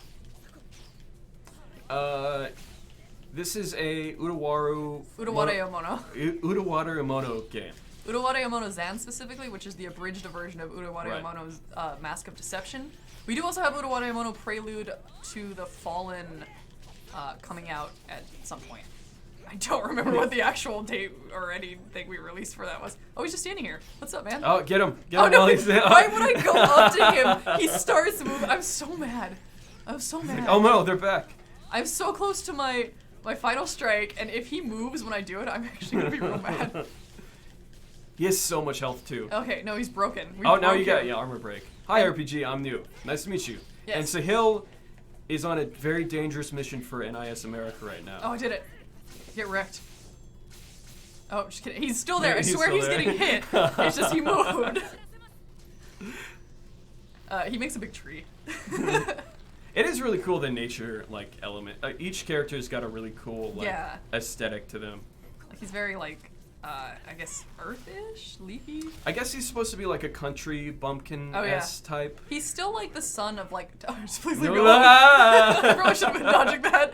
This is a Utawarerumono game. Utawarerumono ZAN specifically, which is the abridged version of Utawarerumono's Mask of Deception. We do also have Utawarerumono Prelude to the Fallen coming out at some point. I don't remember what the actual date or anything we released for that was. Oh, he's just standing here. What's up, man? Oh, get him. Oh, no. While he's there. Why would I go up to him? He starts moving. I'm so mad. I'm so mad. Oh no, they're back. I'm so close to my final strike, and if he moves when I do it, I'm actually gonna be real mad. He has so much health too. Okay, no, he's broken. Now you got armor break. Hi RPG, I'm new. Nice to meet you. Yes. And Sahil is on a very dangerous mission for NIS America right now. Oh, I did it. Get wrecked. Oh, just kidding. He's still there. Yeah, I swear still he's there. getting hit. It's just he moved. He makes a big tree. It is really cool, the nature element. Each character's got a really cool aesthetic to them. Like he's very I guess earthish, leafy. I guess he's supposed to be like a country bumpkin-esque type. He's still like the son of just please leave me No. alone. I probably should have been dodging that.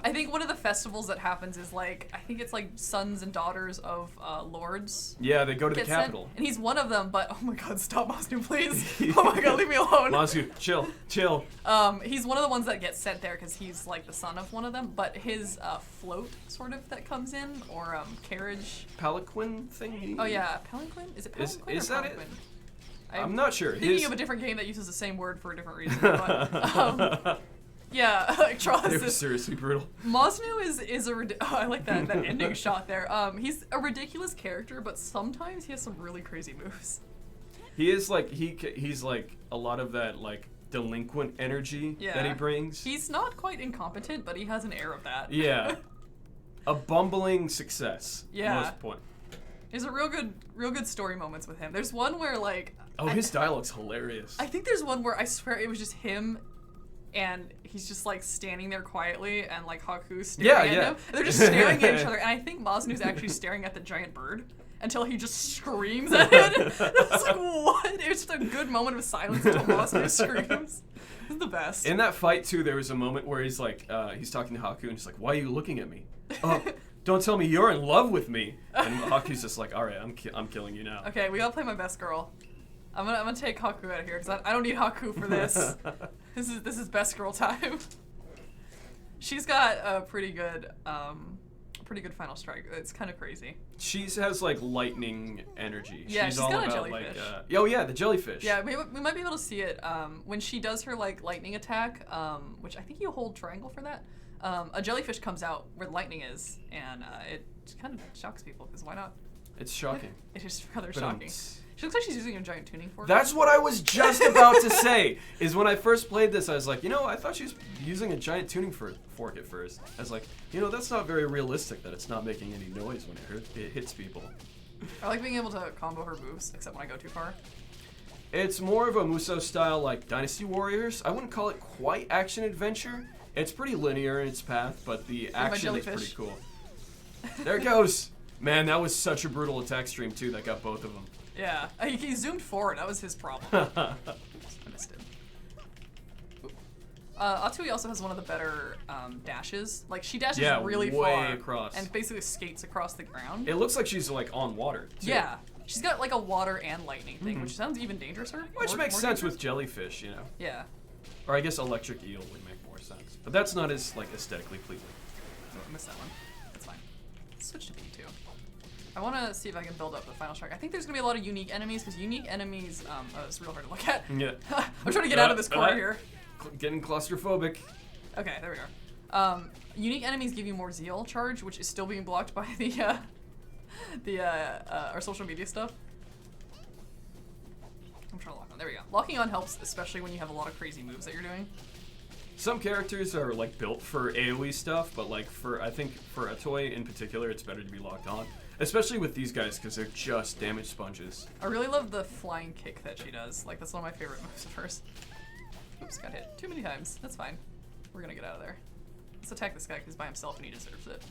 I think one of the festivals that happens is I think it's sons and daughters of lords. Yeah, they go to the Get sent, capital. and he's one of them. But oh my God, stop, Musou, please! Oh my God, leave me alone. Musou, chill. He's one of the ones that gets sent there because he's the son of one of them. But his float sort of that comes in, or carriage. Palanquin thingy? Oh yeah, palanquin? Is it palanquin is or that it? palanquin? I'm not sure. Thinking of a different game that uses the same word for a different reason. But, yeah, Tross They were is... seriously brutal. Musou is a I like that ending shot there. He's a ridiculous character, but sometimes he has some really crazy moves. He is he's a lot of that delinquent energy that he brings. He's not quite incompetent, but he has an air of that. Yeah. A bumbling success. Yeah. Most point. There's a real good story moments with him. There's one where his dialogue's hilarious. I think there's one where I swear it was just him, and he's just standing there quietly, and Haku's staring at him. And they're just staring at each other, and I think Masunu's actually staring at the giant bird until he just screams at it. I was like, what? It was just a good moment of silence until Masunu screams. It's the best. In that fight too, there was a moment where he's he's talking to Haku, and he's like, "Why are you looking at me? Don't tell me you're in love with me." And Haku's just like, "All right, I'm killing you now." Okay, we gotta play my best girl. I'm gonna take Haku out of here because I don't need Haku for this. This is best girl time. She's got a pretty good final strike. It's kind of crazy. She has lightning energy. Yeah, she's got a about jellyfish. Oh yeah, the jellyfish. Yeah, we might be able to see it when she does her lightning attack, which I think you hold triangle for that. A jellyfish comes out where the lightning is, and it kind of shocks people because why not? It's shocking. It is rather shocking. She looks like she's using a giant tuning fork. That's what I was just about to say. Is when I first played this, I was like, I thought she was using a giant tuning fork at first. I was like, that's not very realistic. That it's not making any noise when it hits people. I like being able to combo her moves, except when I go too far. It's more of a musou style Dynasty Warriors. I wouldn't call it quite action adventure. It's pretty linear in its path, but the action is pretty cool. There it goes. Man, that was such a brutal attack stream too. That got both of them. Yeah, he zoomed forward. That was his problem. I missed it. Atsui also has one of the better dashes. She dashes really way far across. and basically skates across the ground. It looks like she's on water too. Yeah, she's got a water and lightning thing, which sounds even dangerouser. Which makes sense with jellyfish, Yeah. Or I guess electric eel would make more sense. But that's not as aesthetically pleasing. Oh, I missed that one. That's fine. Let's switch to B2. I want to see if I can build up the final strike. I think there's going to be a lot of unique enemies, because unique enemies, it's real hard to look at. Yeah. I'm trying to get out of this corner here. Getting claustrophobic. Okay, there we are. Unique enemies give you more zeal charge, which is still being blocked by our social media stuff. I'm trying to lock on. There we go. Locking on helps, especially when you have a lot of crazy moves that you're doing. Some characters are built for AoE stuff, but I think for Atoy in particular, it's better to be locked on. Especially with these guys, because they're just damage sponges. I really love the flying kick that she does. Like, that's one of my favorite moves of hers. Oops, got hit too many times. That's fine. We're gonna get out of there. Let's attack this guy because he's by himself and he deserves it.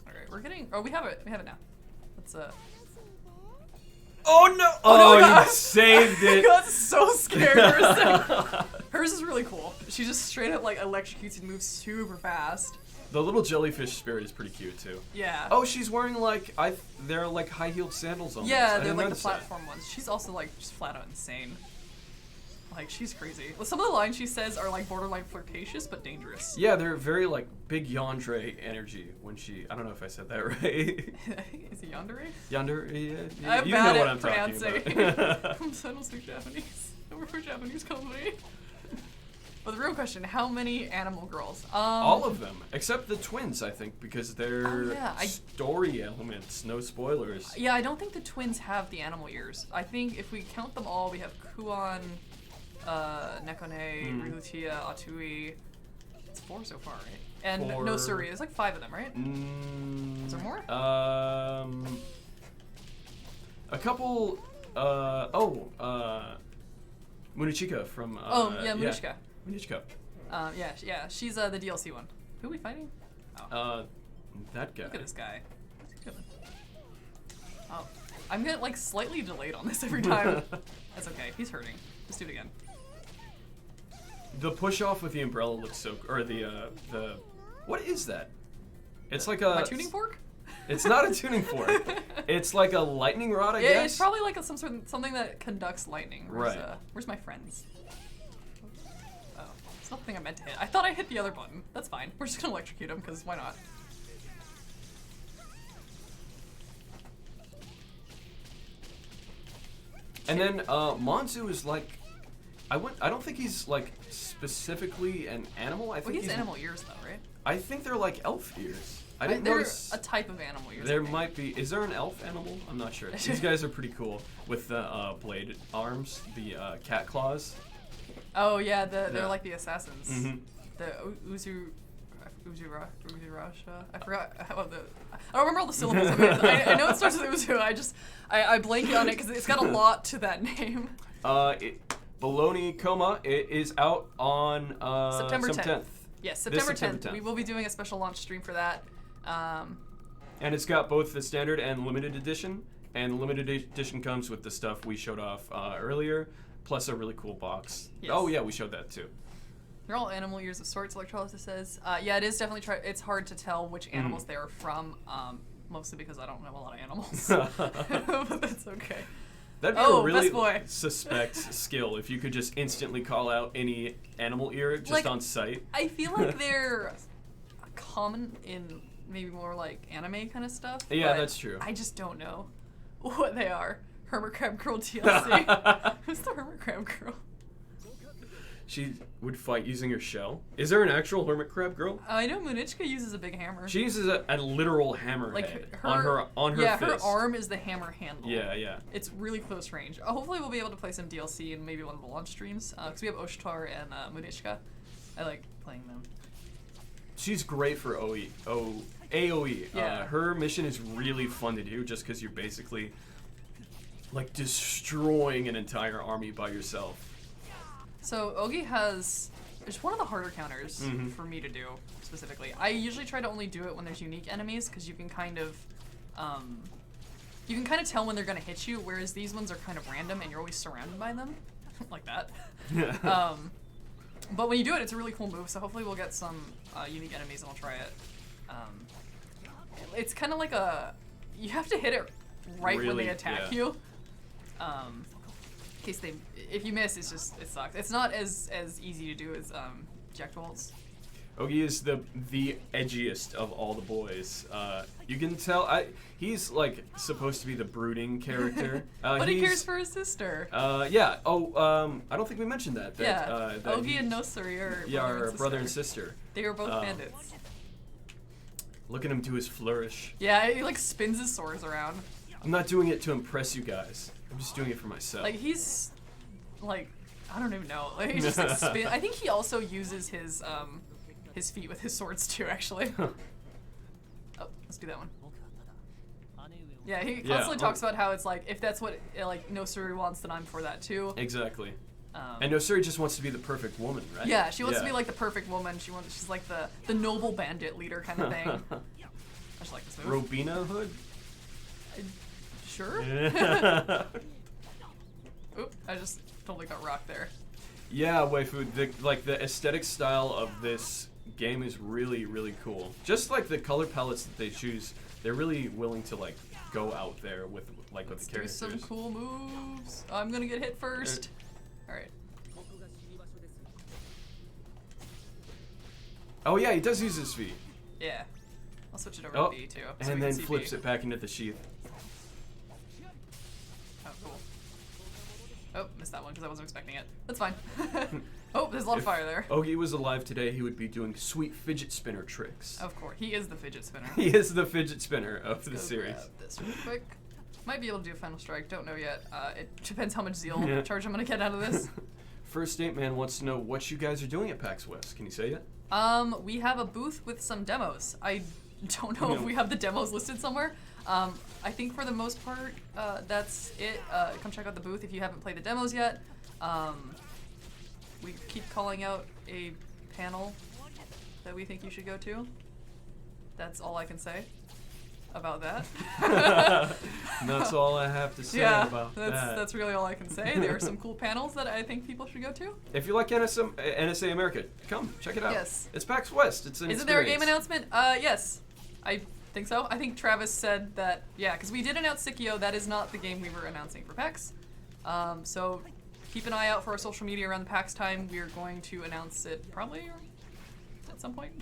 Alright, we're getting... Oh, we have it. We have it now. Let's, Oh no! Oh, no, you saved I it! got so scared for a second. Hers is really cool. She just straight up, like, electrocutes and moves super fast. The little jellyfish spirit is pretty cute, too. Yeah. Oh, she's wearing, like, they're, like, high-heeled sandals almost. Yeah, I they're didn't like the notice that. platform ones. She's also like just flat out insane. Like, she's crazy. Well, some of the lines she says are like borderline flirtatious but dangerous. Yeah, they're very, like, big yandere energy when she... I don't know if I said that right. Is it yandere? Yandere? Yeah, I'm you bad know what at I'm pronouncing. talking about. I don't speak Japanese. I work for a Japanese company. But the real question, how many animal girls? All of them, except the twins, I think, because they're Oh, yeah, story elements, no spoilers. Yeah, I don't think the twins have the animal ears. I think if we count them all, we have Kuon, Nekone, Ryutia, Atui. It's 4 so far, right? And 4. no Suri. There's like 5 of them, right? Is there more? A couple, Munichika from, Munishka. Munichika. Yeah, she's the DLC one. Who are we fighting? Oh, That guy. look at this guy. What's he doing? Oh, I'm getting like slightly delayed on this every time. That's okay. He's hurting. Let's do it again. The push off with the umbrella looks so, or the, what is that? It's like a... My tuning fork? It's not a tuning fork. It's like a lightning rod, I guess? Yeah, it's probably like something that conducts lightning. Right. Where's my friends? Oh, it's not the thing I meant to hit. I thought I hit the other button. That's fine. We're just gonna electrocute him, because why not? And then Monzu is like, I don't think he's like specifically an animal. I think Well, he has he's animal ears though, right? I think they're like elf ears. I didn't They're notice. a type of animal ears. There I think. might be. Is there an elf animal? I'm not sure. These guys are pretty cool with the blade arms, the cat claws. Oh yeah, they're Yeah. like the assassins. Mm-hmm. The Uzurasha. I forgot how the. I don't remember all the syllables of it. I know it starts with Uzu. I blanked on it because it's got a lot to that name. Baloney Coma. It is out on September 10th. Yes, September 10th. September 10th. We will be doing a special launch stream for that. And it's got both the standard and limited edition. And the limited edition comes with the stuff we showed off earlier, plus a really cool box. Yes. Oh yeah, we showed that too. They're all animal ears of sorts, Electrolysis says. Yeah, it is definitely it's hard to tell which animals they are from, mostly because I don't know a lot of animals. But that's okay. That'd be a really best boy. suspect skill if you could just instantly call out any animal ear just Like, on sight. I feel like they're common in maybe more like anime kind of stuff. Yeah, but that's true. I just don't know what they are. Hermit Crab Girl DLC. Who's the Hermit Crab Girl? She would fight using her shell. Is there an actual hermit crab girl? I know Munichka uses a big hammer. She uses a literal hammerhead Like on her yeah, fist. her arm is the hammer handle. Yeah, yeah. It's really close range. Hopefully we'll be able to play some DLC in maybe one of the launch streams, because we have Oshtar and Munichka. I like playing them. She's great for AOE. Yeah. Her mission is really fun to do just because you're basically like destroying an entire army by yourself. So Ogi has, it's one of the harder counters for me to do specifically. I usually try to only do it when there's unique enemies because you can kind of tell when they're gonna hit you, whereas these ones are kind of random and you're always surrounded by them, like that. But when you do it, it's a really cool move. So hopefully we'll get some unique enemies and we'll try it. It's kind of like you have to hit it right when Really, they attack yeah. you. In case if you miss, it sucks. It's not as easy to do as Jack Bolts. Ogi is the edgiest of all the boys. You can tell he's like supposed to be the brooding character. But he cares for his sister. Yeah. Oh, I don't think we mentioned that. Yeah. That Ogi and Nosuri are brother and sister. They are both bandits. Look at him do his flourish. Yeah, he like spins his swords around. I'm not doing it to impress you guys. I'm just doing it for myself. Like he's like, I don't even know. Like, he just like spin. I think he also uses his feet with his swords too, actually. Let's do that one. Yeah, he constantly talks about how it's like, if that's what like Nosuri wants, then I'm for that too. Exactly. And Nosuri just wants to be the perfect woman, right? Yeah, she wants to be like the perfect woman. She's like the noble bandit leader kind of thing. I just like this move. Robina Hood? Sure. Oop, I just totally got rocked there. Yeah, waifu, the aesthetic style of this game is really, really cool. Just like the color palettes that they choose, they're really willing to like go out there with the characters. Let's do some cool moves. I'm gonna get hit first. All right. Oh yeah, he does use his V. Yeah. I'll switch it over to V too. So and then flips it back into the sheath. Oh, cool. Oh, missed that one because I wasn't expecting it. That's fine. Oh, there's a lot of fire there. If Ogi was alive today, he would be doing sweet fidget spinner tricks. Of course, he is the fidget spinner. He is the fidget spinner of the series. Grab this real quick. Might be able to do a final strike. Don't know yet. It depends how much zeal charge I'm gonna get out of this. First Date Man wants to know what you guys are doing at PAX West. Can you say it? We have a booth with some demos. I don't know if we have the demos listed somewhere. I think for the most part, that's it. Come check out the booth if you haven't played the demos yet. We keep calling out a panel that we think you should go to. That's all I can say about that. That's all I have to say about that. That's really all I can say. There are some cool panels that I think people should go to. If you like NSA America, come check it out. Yes. It's PAX West. It's an Isn't there a game announcement? Yes. I think so. I think Travis said that, yeah, because we did announce Sikio. That is not the game we were announcing for PAX. So keep an eye out for our social media around the PAX time. We are going to announce it probably at some point.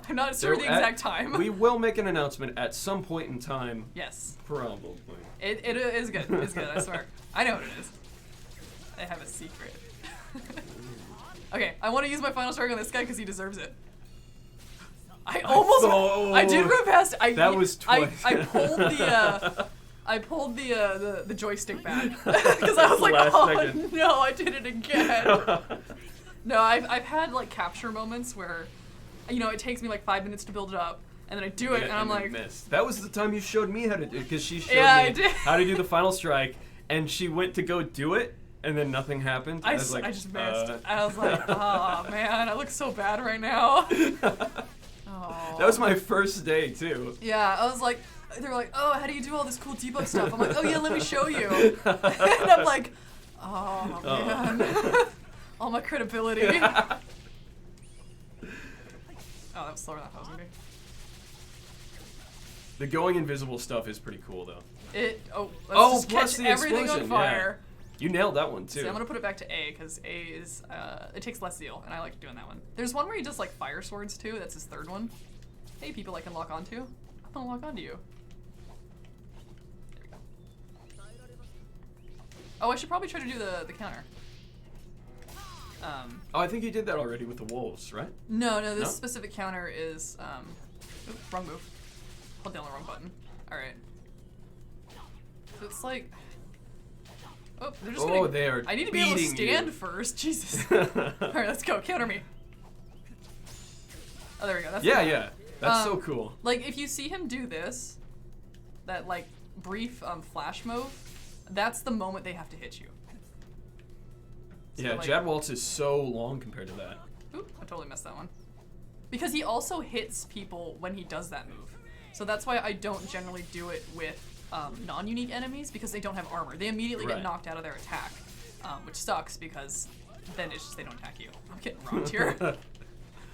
I'm not sure the exact time. We will make an announcement at some point in time. Yes. Probably. It is good. It's good, I swear. I know what it is. I have a secret. Okay, I want to use my final strike on this guy because he deserves it. I almost... I did run past... That was twice. I pulled the joystick back because I was like, oh no, I did it again. No, I've had like capture moments where, you know, it takes me like 5 minutes to build it up, and then I do it, and I'm like, missed. That was the time you showed me how to do it, because she showed me how to do the final strike, and she went to go do it, and then nothing happened. I was like, I just missed. I was like, oh man, I look so bad right now. Oh. That was my first day too. Yeah, I was like, they were like, oh, how do you do all this cool debug stuff? I'm like, oh yeah, let me show you. And I'm like, oh man, all my credibility. Oh, that was slower than I thought it was gonna be. The going invisible stuff is pretty cool though. Let's just plus catch the everything explosion, on fire. Yeah. You nailed that one too. So I'm gonna put it back to A because A is it takes less zeal, and I like doing that one. There's one where he does like fire swords too. That's his third one. Hey, people I can lock onto. I'm gonna lock onto you. There we go. Oh, I should probably try to do the counter. Oh, I think you did that already with the wolves, right? No, this specific counter is oops, wrong move. Hold down the wrong button. All right. So it's like. Oh, they're just gonna, they are. I need to be able to stand first. Jesus. All right, let's go. Counter me. Oh, there we go. That's yeah. That's so cool. Like, if you see him do this, that like brief flash move, that's the moment they have to hit you. So, yeah, like, Jad Waltz is so long compared to that. Oop, I totally missed that one. Because he also hits people when he does that move. So that's why I don't generally do it with non-unique enemies, because they don't have armor. They immediately get knocked out of their attack, which sucks because then it's just they don't attack you. I'm getting rocked here.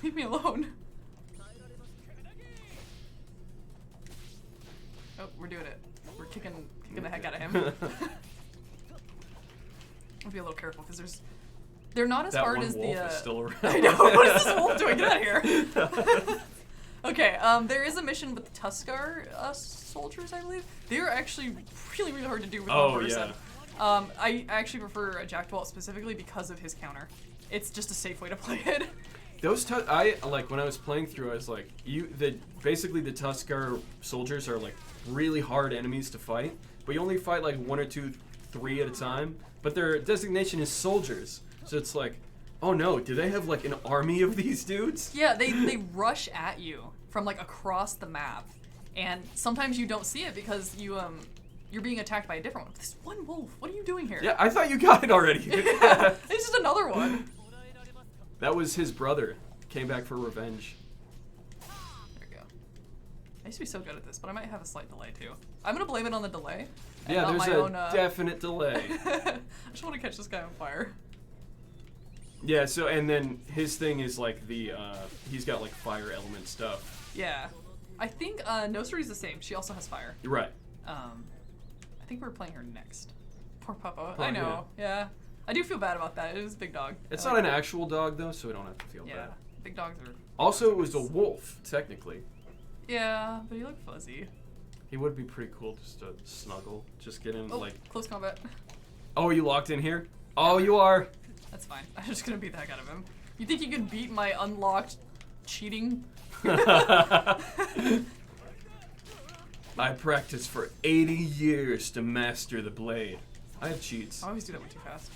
Leave me alone. Oh, we're doing it. We're kicking the heck out of him. I'll be a little careful because they're not as hard as the. Wolf is still around. I know. What is this wolf doing? Get out of here. Okay, there is a mission with the Tuskar soldiers, I believe. They're actually really, really hard to do with one person. Yeah. I actually prefer a Jackdaw specifically because of his counter. It's just a safe way to play it. Those I like when I was playing through. I was like, basically the Tuskar soldiers are like really hard enemies to fight, but you only fight like 1 or 2, 3 at a time. But their designation is soldiers, so it's like, oh no, do they have like an army of these dudes? Yeah, they rush at you from like across the map, and sometimes you don't see it because you're being attacked by a different one. This one wolf, what are you doing here? Yeah, I thought you got it already. Yeah, it's just another one. That was his brother. Came back for revenge. There we go. I used to be so good at this, but I might have a slight delay too. I'm gonna blame it on the delay. And Yeah, not there's my a own, definite delay. I just want to catch this guy on fire. Yeah, so, and then his thing is like the, he's got like fire element stuff. Yeah. I think Nosuri's the same. She also has fire. Right. I think we're playing her next. Poor Puppo. Oh, I know. Yeah. I do feel bad about that. It is a big dog. It's I not like an it. actual dog though, so we don't have to feel Yeah. bad. Big dogs are. Also, it was a wolf, technically. Yeah, but he looked fuzzy. He would be pretty cool just to snuggle. Just get in, Oh, like... close combat. Oh, are you locked in here? Oh, you are! That's fine. I'm just gonna beat the heck out of him. You think you can beat my unlocked cheating? I practiced for 80 years to master the blade. I have cheats. I always do that one too fast.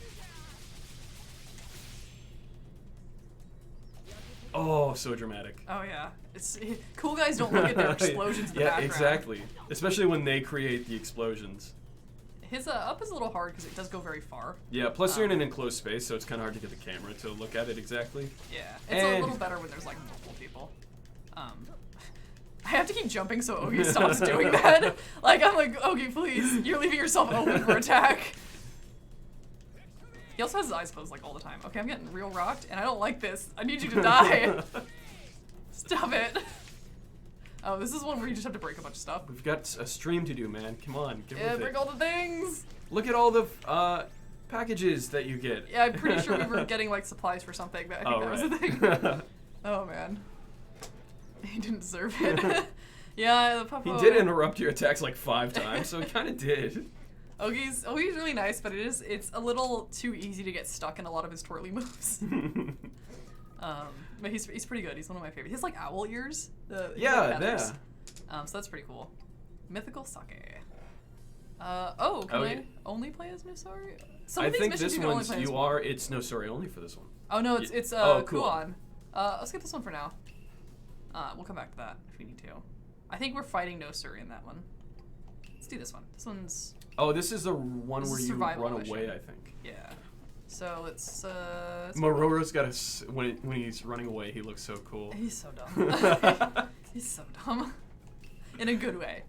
Oh, so dramatic. Oh yeah. Cool guys don't look at their explosions in the background. Yeah, exactly. Especially when they create the explosions. His up is a little hard because it does go very far. Yeah, plus you're in an enclosed space, so it's kind of hard to get the camera to look at it exactly. Yeah, it's a little better when there's like multiple people. I have to keep jumping so Ogi stops doing that. Like, I'm like, Ogi, please, you're leaving yourself open for attack. He also has his eyes closed like all the time. Okay, I'm getting real rocked, and I don't like this. I need you to die. Stop it. Oh, this is one where you just have to break a bunch of stuff. We've got a stream to do, man. Come on, get with Break it. all the things. Look at all the packages that you get. Yeah, I'm pretty sure we were getting like supplies for something, but I think that was the thing. Oh man. He didn't deserve it. Yeah, the Puppo. He did interrupt your attacks like 5 times, so he kind of did. Ogi's really nice, but it's a little too easy to get stuck in a lot of his twirly moves. But he's pretty good. He's one of my favorites. He has like owl ears. Yeah. So that's pretty cool. Mythical sake. Can I only play as Musou? Some I of these think missions this you can only one's play as you one. are. It's no, sorry, only for this one. Oh no, it's Kuon. Kuon. I'll skip this one for now. We'll come back to that if we need to. I think we're fighting Nosuri in that one. Let's do this one. This one's. Oh, this is the one This where is you survival run mission. away, I think. Yeah. So let's Mororo's got when he's running away, he looks so cool. He's so dumb. He's so dumb. In a good way.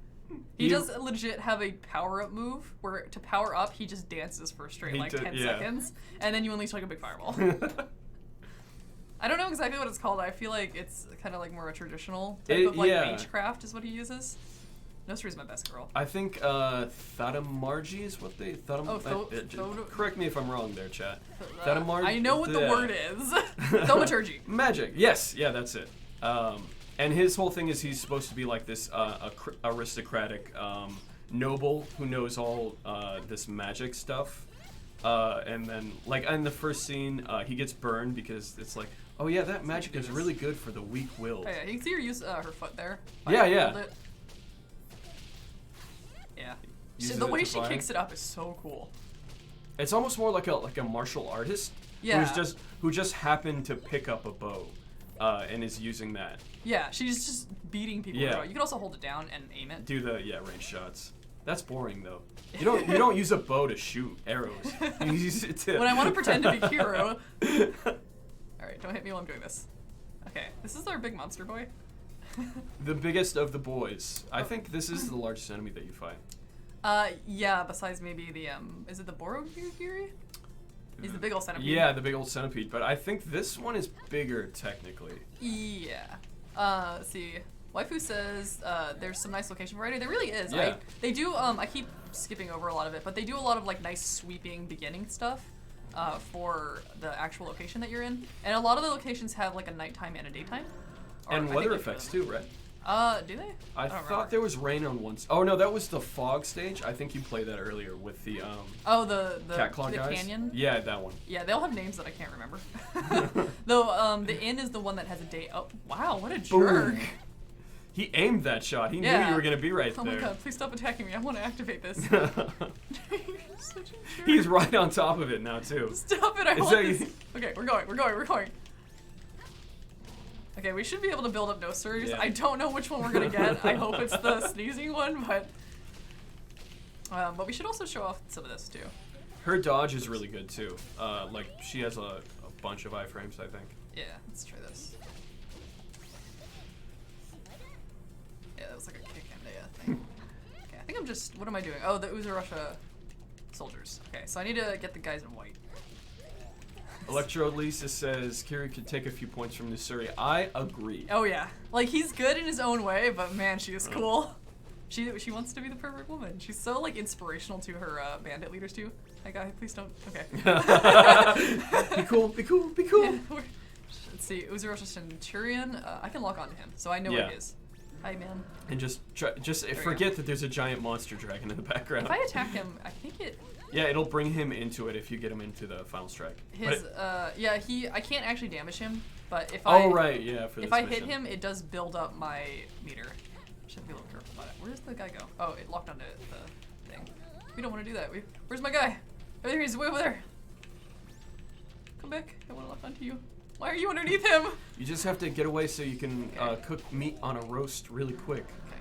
He does legit have a power-up move where to power up, he just dances for a straight 10 seconds, and then you unleash like a big fireball. I don't know exactly what it's called. I feel like it's kind of like more a traditional type of like magecraft is what he uses. Nosuri's my best girl. I think Thaumaturgy is what they correct me if I'm wrong there, chat. Thaumaturgy. I know what the word is. Thaumaturgy. Magic. Yes. Yeah, that's it. And his whole thing is he's supposed to be like this aristocratic noble who knows all this magic stuff. And then, like in the first scene, he gets burned because it's like, oh yeah, that magic is really good for the weak-willed. Oh, yeah, you can see her use her foot there. Yeah. Yeah. Uses The it way to she fire. kicks it up is so cool. It's almost more like a martial artist. Yeah. Who just happened to pick up a bow, and is using that. Yeah, she's just beating people. Yeah. With it. You can also hold it down and aim it. Do the range shots. That's boring though. You don't use a bow to shoot arrows. You use it to. When I want to pretend to be hero. All right, don't hit me while I'm doing this. Okay, this is our big monster boy. The biggest of the boys. I think this is the largest enemy that you fight. Yeah. Besides maybe the is it the Borogiri? He's the big old centipede. Yeah, the big old centipede. But I think this one is bigger technically. Yeah. Let's see. Waifu says there's some nice location variety. There really is. Yeah. They do. I keep skipping over a lot of it, but they do a lot of like nice sweeping beginning stuff for the actual location that you're in, and a lot of the locations have like a nighttime and a daytime. And weather effects too, right? Do they? I thought there was rain on one. Oh no, that was the fog stage. I think you played that earlier with the the cat claw guys. Canyon. Yeah, that one. Yeah, they all have names that I can't remember. Though the inn is the one that has a day. Oh wow, what a jerk! Boom. He aimed that shot. He knew you were gonna be right there. Oh my god! Please stop attacking me. I want to activate this. You're such a jerk. He's right on top of it now too. Stop it! I want this. Okay, we're going. Okay, we should be able to build up no surges. Yeah. I don't know which one we're gonna get. I hope it's the sneezing one, but we should also show off some of this too. Her dodge is really good too. Like she has a bunch of iframes, I think. Yeah, let's try this. Yeah, that was like a kick and thing. Okay, I think I'm just. What am I doing? Oh, the Utawarerumono soldiers. Okay, so I need to get the guys in white. Electro Lisa says Kiri could take a few points from Nusuri. I agree. Oh yeah, like he's good in his own way, but man, she is cool. She wants to be the perfect woman. She's so like inspirational to her bandit leaders too. Hi guy, please don't. Okay. Be cool. Be cool. Be cool. Yeah, let's see, Utawarerumono Centurion. I can lock onto him, so I know where he is. Hi man. And just forget that there's a giant monster dragon in the background. If I attack him, I think it. Yeah, it'll bring him into it if you get him into the final strike. His I can't actually damage him, but if oh right, yeah. For this if I mission. hit him, it does build up my meter. Should be a little careful about it. Where does the guy go? Oh, it locked onto the thing. We don't want to do that. Where's my guy? Oh, there he is, way over there. Come back. I want to lock onto you. Why are you underneath him? You just have to get away so you can cook meat on a roast really quick. Okay.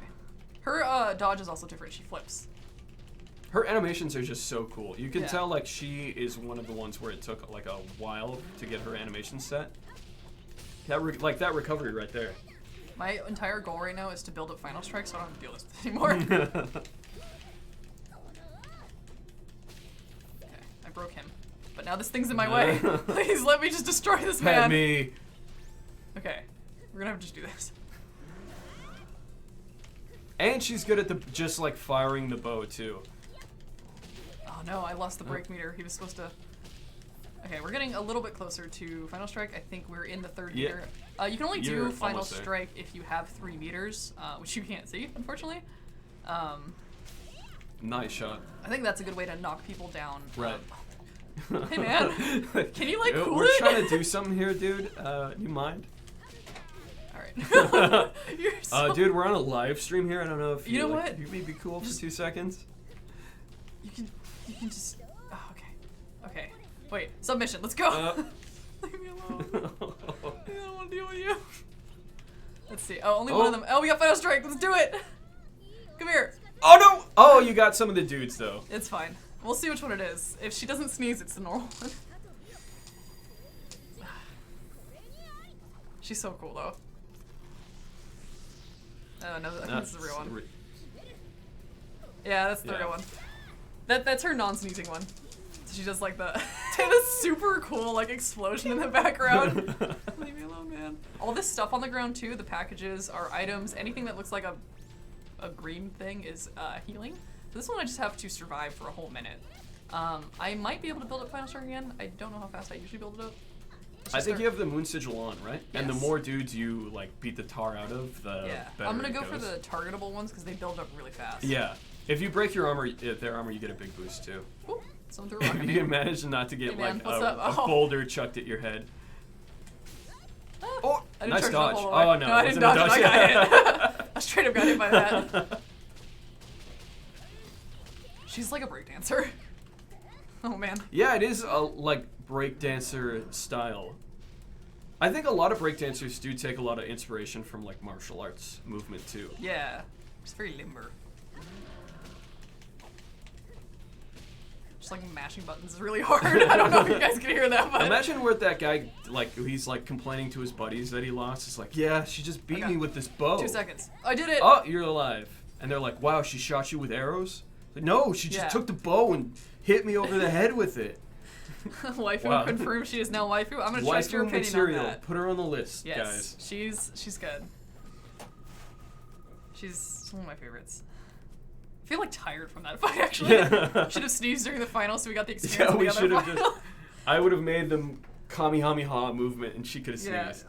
Her dodge is also different. She flips. Her animations are just so cool. You can Yeah. tell like she is one of the ones where it took like a while to get her animation set. That that recovery right there. My entire goal right now is to build up Final Strike so I don't have to deal with this anymore. Okay, I broke him. But now this thing's in my way. Please let me just destroy this man. Pet me. Okay, we're gonna have to just do this. And she's good at just like firing the bow too. Oh no, I lost the break meter. He was supposed to... Okay, we're getting a little bit closer to Final Strike. I think we're in the third meter. You can only do You're Final almost there. Strike if you have 3 meters, which you can't see, unfortunately. Nice shot. I think that's a good way to knock people down. Right. Hey man, can you like cool We're it? trying to do something here, dude. You mind? Alright. You're so... Dude, we're on a live stream here. I don't know if You know like, what? You may be cool for 2 seconds. You can just... Oh, okay. Okay. Wait, submission, let's go! Leave me alone. I don't want to deal with you. Let's see. Oh, only one of them. Oh, we got Final Strike. Let's do it! Come here. Oh no! Oh, you got some of the dudes though. It's fine. We'll see which one it is. If she doesn't sneeze, it's the normal one. She's so cool though. Oh no, I think this is the real one. Yeah, that's the real one. That's her non-sneezing one. So she does like the super cool like explosion in the background. Leave me alone, man. All this stuff on the ground too, the packages, our items, anything that looks like a green thing is healing. So this one I just have to survive for a whole minute. I might be able to build up Final Strike again. I don't know how fast I usually build it up. I think you have the moon sigil on, right? Yes. And the more dudes you like beat the tar out of, the better I'm gonna it go goes. for the targetable ones because they build up really fast. Yeah. If you break your armor, their armor, you get a big boost too. Ooh, someone threw a rock at If me. you can manage not to get Hey, man, like what's a up? Oh. boulder chucked at your head. Oh, I didn't nice charge it dodge. up all the way. Oh no, I it didn't wasn't dodge a it. I got hit. I straight up got hit by that. She's like a breakdancer. Oh man. Yeah, it is a like breakdancer style. I think a lot of breakdancers do take a lot of inspiration from like martial arts movement too. Yeah, she's very limber. Just like mashing buttons is really hard. I don't know if you guys can hear that, but Imagine where that guy, like, he's like complaining to his buddies that he lost. It's like, yeah, she just beat me with this bow. 2 seconds. I did it. Oh, you're alive. And they're like, wow, she shot you with arrows? Like, no, she just took the bow and hit me over the head with it. Waifu confirmed she is now waifu. I'm gonna trust your opinion material. on that. Put her on the list, Yes, guys. she's good. She's one of my favorites. I feel like tired from that fight actually. Should have sneezed during the final so we got the experience of the other final. I would have made them Kamehameha movement and she could have sneezed.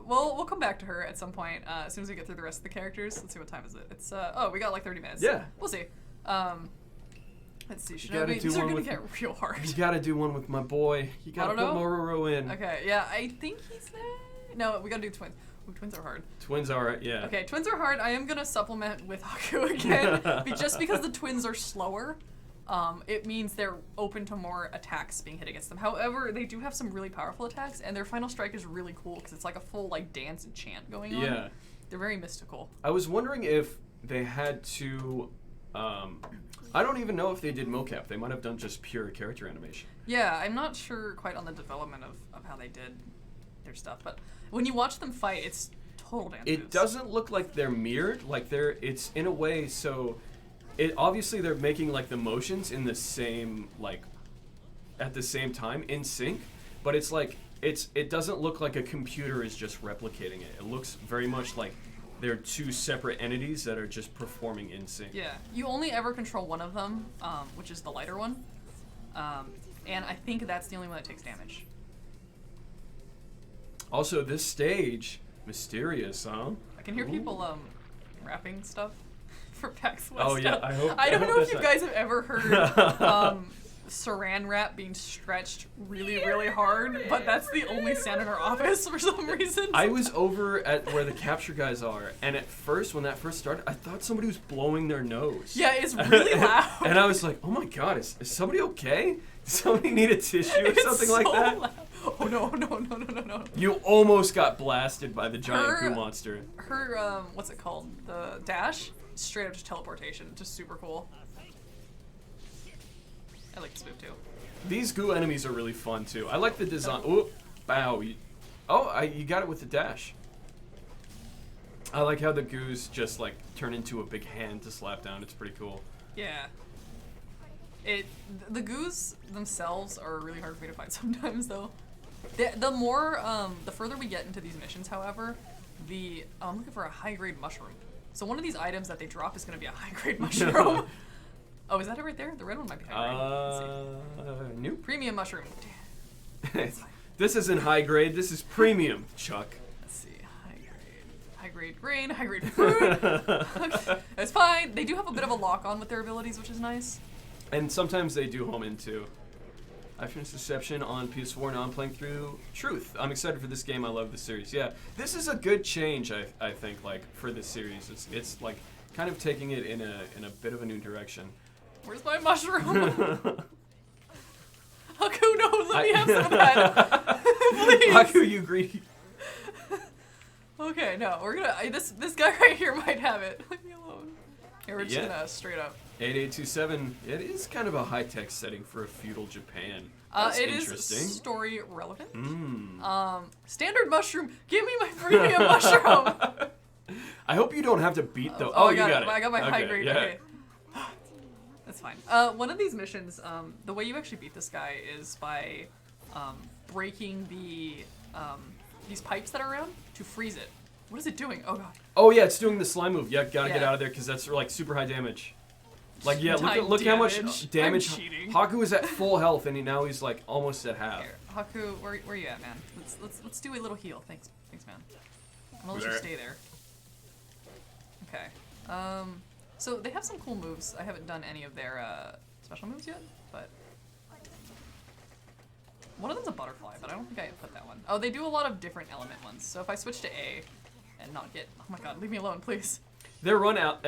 We'll come back to her at some point as soon as we get through the rest of the characters. Let's see what time is it. It's oh, we got like 30 minutes. Yeah. We'll see. Let's see. Shinobi, these are gonna get real hard. You gotta do one with my boy. You gotta put Mororo in. Okay, yeah, I think he's there. No, we gotta do twins. Ooh, twins are hard. Twins are, yeah. Okay, twins are hard. I am gonna supplement with Haku again, just because the twins are slower. it means they're open to more attacks being hit against them. However, they do have some really powerful attacks, and their final strike is really cool because it's like a full like dance and chant going on. Yeah. They're very mystical. I was wondering if they had to. I don't even know if they did mocap. They might have done just pure character animation. Yeah, I'm not sure quite on the development of how they did their stuff, but when you watch them fight, it's total dance It moves. doesn't look like they're mirrored. Like it's in a way so. It obviously they're making like the motions in the same like at the same time in sync, but it's like it doesn't look like a computer is just replicating it. It looks very much like they're two separate entities that are just performing in sync. Yeah, you only ever control one of them, which is the lighter one, and I think that's the only one that takes damage. Also, this stage, mysterious, huh? I can hear Ooh. people rapping stuff for PAX West. Oh yeah, I hope. I don't know if that's you not- guys have ever heard saran wrap being stretched really, really hard, but that's the only sound in our office for some reason. I was over at where the capture guys are, and at first, when that first started, I thought somebody was blowing their nose. Yeah, it's really loud. And I was like, oh my god, is somebody okay? Does somebody need a tissue or It's something so like that? loud. Oh no. You almost got blasted by the giant Her- goo monster. Her, what's it called? The dash? Straight up just teleportation. Just super cool. I like this move too. These goo enemies are really fun too. I like the design. Ooh, bow. You got it with the dash. I like how the goos just like turn into a big hand to slap down. It's pretty cool. Yeah. The goos themselves are really hard for me to find sometimes though. The further we get into these missions, however, I'm looking for a high-grade mushroom. So one of these items that they drop is going to be a high-grade mushroom. Oh, is that it right there? The red one might be high-grade. Let's see. Nope. Premium mushroom. This isn't high grade. This is premium, Chuck. Let's see. High-grade grain, high-grade food. That's fine. They do have a bit of a lock-on with their abilities, which is nice. And sometimes they do home in too. I finished Deception on PS4, now I'm playing through Truth. I'm excited for this game. I love the series. Yeah, this is a good change. I think like for this series, it's like kind of taking it in a bit of a new direction. Where's my mushroom? Haku, no, let me have some of that. Please. Haku, you greedy. Okay, no, we're gonna. This guy right here might have it. Leave me alone. Here, we're just Yeah. gonna straight up. 8827. It is kind of a high-tech setting for a feudal Japan. That's It interesting. is story relevant. Mm. Standard mushroom. Give me my premium mushroom. I hope you don't have to beat the. Oh, you got it. I got my Okay, high grade. yeah. Okay. That's fine. One of these missions, the way you actually beat this guy is by breaking these pipes that are around to freeze it. What is it doing? Oh god. Oh yeah, it's doing the slime move. Yeah, gotta get Yeah. out of there because that's like super high damage. Like yeah, High look how much damage. damage. I'm cheating. Haku is at full health and now he's like almost at half. Here, Haku, where you at, man? Let's do a little heal. Thanks, man. I'm gonna let you stay there. Okay. So they have some cool moves. I haven't done any of their special moves yet, but one of them's a butterfly, but I don't think I put that one. Oh, they do a lot of different element ones. So if I switch to A and not get, oh my god, leave me alone, please. Their run out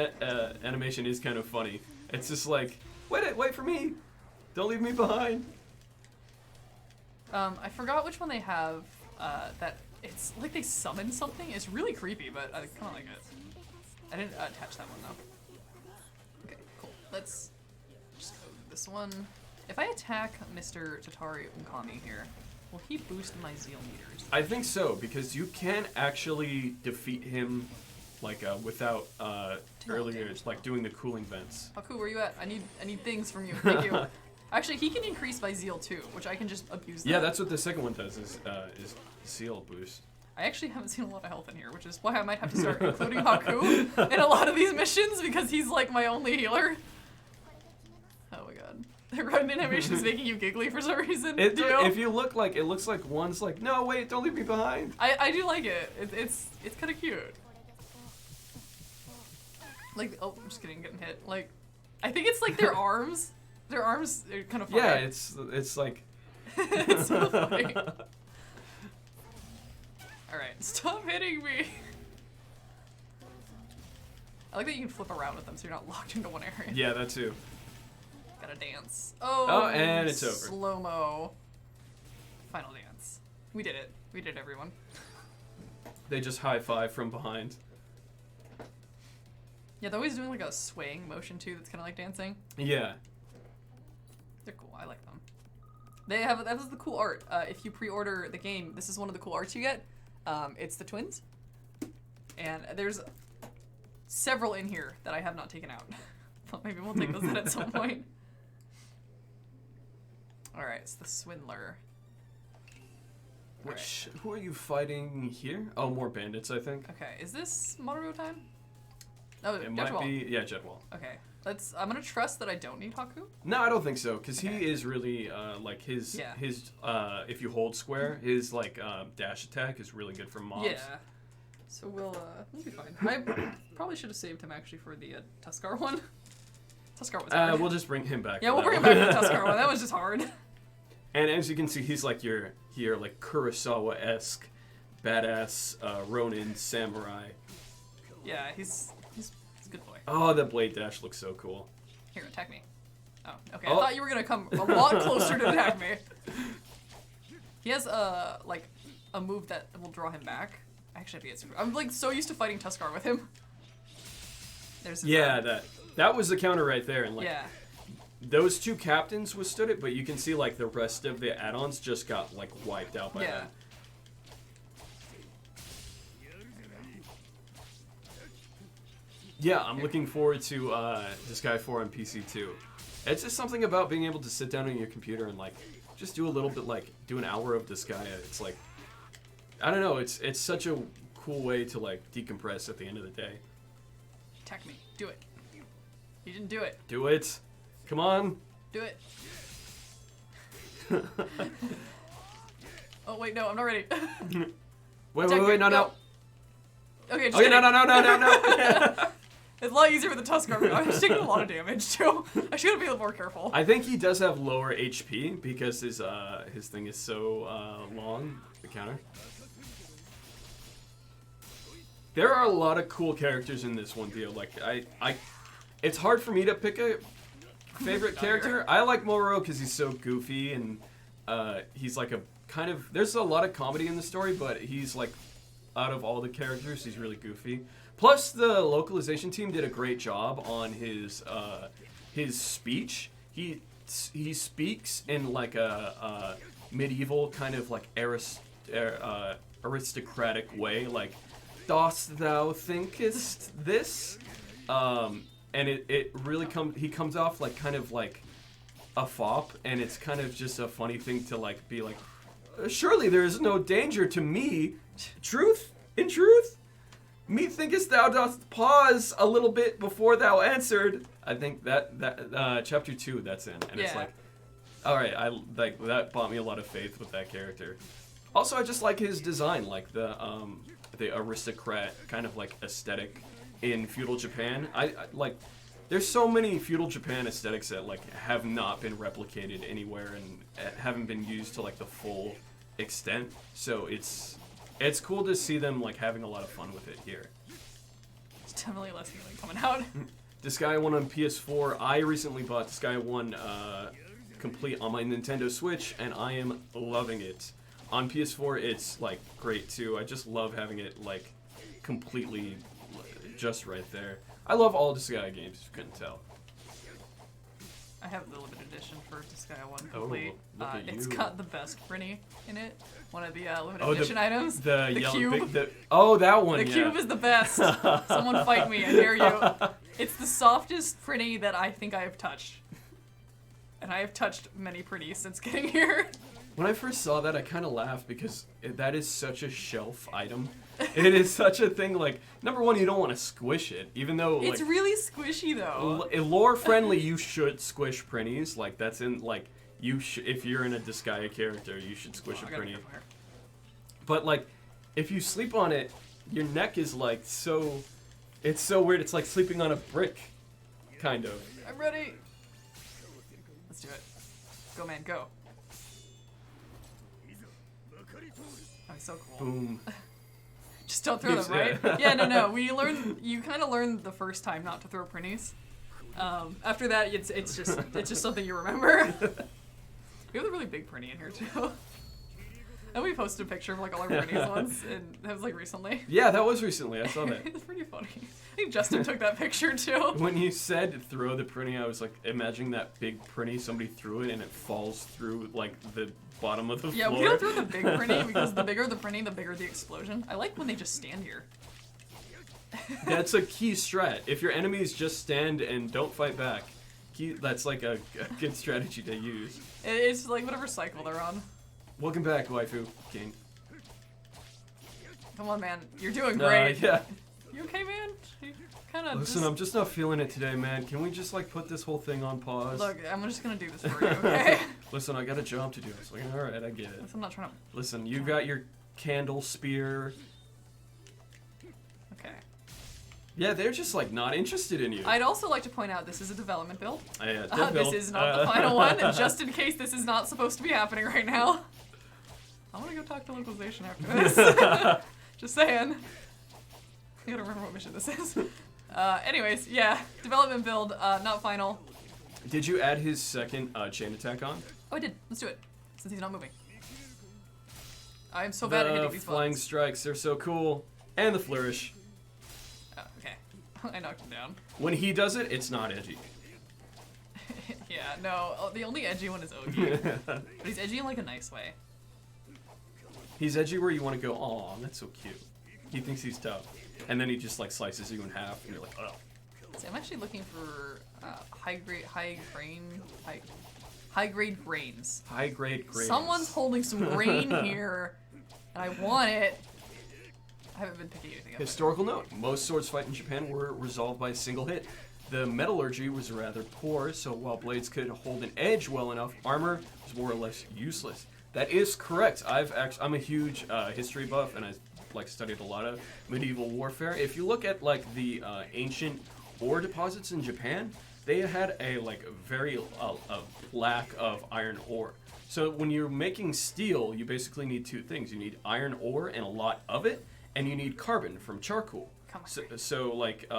animation is kind of funny. It's just like wait for me, don't leave me behind. I forgot which one they have. That it's like they summon something. It's really creepy, but I kind of like it. I didn't attach that one though. Okay, cool. Let's just go with this one. If I attack Mr. Tatari Ukami here, will he boost my zeal meters? I think so because you can actually defeat him, like without earlier damage. like doing the cooling vents. Haku, where you at? I need things from you. Thank you. Actually, he can increase my zeal too, which I can just abuse. Yeah, that. that's what the second one does is seal boost. I actually haven't seen a lot of health in here, which is why I might have to start including Haku in a lot of these missions because he's like my only healer. Oh my god. The run animation is making you giggly for some reason. If you look like it looks like one's like, no wait, don't leave me behind. I do like it. It's kind of cute. Like, oh, I'm just kidding, getting hit. Like, I think it's like their arms. Their arms are kind of funny. Yeah, it's like. It's so funny. Alright, stop hitting me. I like that you can flip around with them so you're not locked into one area. Yeah, that too. Gotta dance. Oh, Oh, and it's over. Slow-mo. Final dance. We did it. We did it, everyone. They just high five from behind. Yeah, they're always doing like a swaying motion too that's kind of like dancing. Yeah. They're cool. I like them. That was the cool art. If you pre-order the game, this is one of the cool arts you get. It's the twins. And there's several in here that I have not taken out. But maybe we'll take those out at some point. Alright, it's the Swindler. Who are you fighting here? Oh, more bandits, I think. Okay, is this Maruo time? Oh, It Jedwall. might be, yeah, Jedwall. Okay, I'm gonna trust that I don't need Haku. No, I don't think so, because Okay. he is really, like, his, if you hold square, his, like, dash attack is really good for mobs. Yeah. So we'll be fine. I probably should have saved him actually for the Tuskar one. Tuskar was hard. We'll just bring him back. Yeah, for we'll that bring him one. back to the Tuskar one. That was just hard. And as you can see, he's like your like Kurosawa-esque badass Ronin samurai. Yeah, he's a good boy. Oh, that blade dash looks so cool. Here, attack me. Oh, okay. Oh. I thought you were gonna come a lot closer to attack me. He has like a move that will draw him back. Actually, I think it's. I'm like so used to fighting Tuskar with him. There's his, that was the counter right there, and like yeah. those two captains withstood it, but you can see like the rest of the add-ons just got like wiped out by that. Yeah, I'm looking forward to Disgaea 4 on PC too. It's just something about being able to sit down on your computer and like just do a little bit, like do an hour of Disgaea. It's like, I don't know, it's such a cool way to like decompress at the end of the day. Attack me. Do it. You didn't do it. Do it. Come on. Do it. Oh wait, no, I'm not ready. Wait, no. Okay, just Okay, kidding. no. It's a lot easier with the Tuskar. I'm just taking a lot of damage too. I should have been more careful. I think he does have lower HP because his thing is so long, the counter. There are a lot of cool characters in this one, Theo. Like it's hard for me to pick a favorite character. I like Moro because he's so goofy and he's like a kind of. There's a lot of comedy in the story, but he's like out of all the characters, he's really goofy. Plus, the localization team did a great job on his speech. He speaks in like a medieval kind of like aristocratic way, like "Dost thou thinkest this?" And it really he comes off like kind of like a fop, and it's kind of just a funny thing to like be like, "Surely there is no danger to me. In truth, me thinkest thou dost pause a little bit before thou answered." I think that chapter 2 that's in, and it's like, all right, I like that bought me a lot of faith with that character. Also, I just like his design, like the aristocrat kind of like aesthetic in feudal Japan. I like. There's so many feudal Japan aesthetics that like have not been replicated anywhere and haven't been used to like the full extent. So it's cool to see them like having a lot of fun with it here. It's definitely less feeling coming out. Disgaea 1 on PS4. I recently bought Disgaea 1 complete on my Nintendo Switch, and I am loving it. On PS4, it's like great too. I just love having it like completely just right there. I love all Disgaea games, if you couldn't tell. I have the limited edition for Disgaea 1 complete. look at It's you. got the best Prinny in it. One of the limited edition items. The yellow cube. that one. The cube is the best. Someone fight me, I dare you. It's the softest Prinny that I think I have touched. And I have touched many Prinnies since getting here. When I first saw that, I kind of laughed because that is such a shelf item. It is such a thing, like, number one, you don't want to squish it, even though, It's like, really squishy, though. lore-friendly, you should squish Prinnies. Like, that's in, like, if you're in a Disgaea character, you should squish a Prinny. But, like, if you sleep on it, your neck is, like, so... It's so weird. It's like sleeping on a brick, kind of. I'm ready. Let's do it. Go, man, go. Oh, he's so cool. Boom. Just don't throw them, right? Yeah, no. You kind of learned the first time not to throw Prinnies. After that, it's just something you remember. We have a really big Prinny in here too. And we posted a picture of like all our Prinnies once, and that was like recently. Yeah, that was recently. I saw that. It's pretty funny. I think Justin took that picture too. When you said throw the Prinny, I was like imagining that big Prinny, somebody threw it and it falls through like the bottom of the Yeah, floor. we don't throw the big Prinny because the bigger the Prinny, the bigger the explosion. I like when they just stand here. That's a key strat. If your enemies just stand and don't fight back, that's like a good strategy to use. It's like whatever cycle they're on. Welcome back, waifu king. Come on, man. You're doing great. Yeah. You okay, man? You kind of Listen, I'm just not feeling it today, man. Can we just like put this whole thing on pause? Look, I'm just gonna do this for you, okay? Listen, I got a job to do. It's like, all right, I get it. I'm not trying to... Listen, you got your candle spear. Okay. Yeah, they're just like not interested in you. I'd also like to point out this is a development build. Build. This is not the final one, and just in case this is not supposed to be happening right now. I want to go talk to localization after this. Just saying. I gotta remember what mission this is. Anyways, yeah, development build, not final. Did you add his second chain attack on? Oh, I did. Let's do it, since he's not moving. I'm so bad at hitting these flying buttons. strikes, they're so cool. And the flourish. Oh, okay. I knocked him down. When he does it, it's not edgy. Yeah, no, the only edgy one is Ogi. But he's edgy in like a nice way. He's edgy where you want to go, aw, that's so cute. He thinks he's tough. And then he just like slices you in half and you're like, oh. See, I'm actually looking for high grade grains. High grade grains. Someone's holding some grain here, and I want it. I haven't been picking anything up. Historical note, most swords fight in Japan were resolved by a single hit. The metallurgy was rather poor, so while blades could hold an edge well enough, armor was more or less useless. That is correct. I'm a huge history buff, and I like studied a lot of medieval warfare. If you look at like the ancient ore deposits in Japan, they had a like very a lack of iron ore. So when you're making steel, you basically need two things. You need iron ore and a lot of it, and you need carbon from charcoal. So like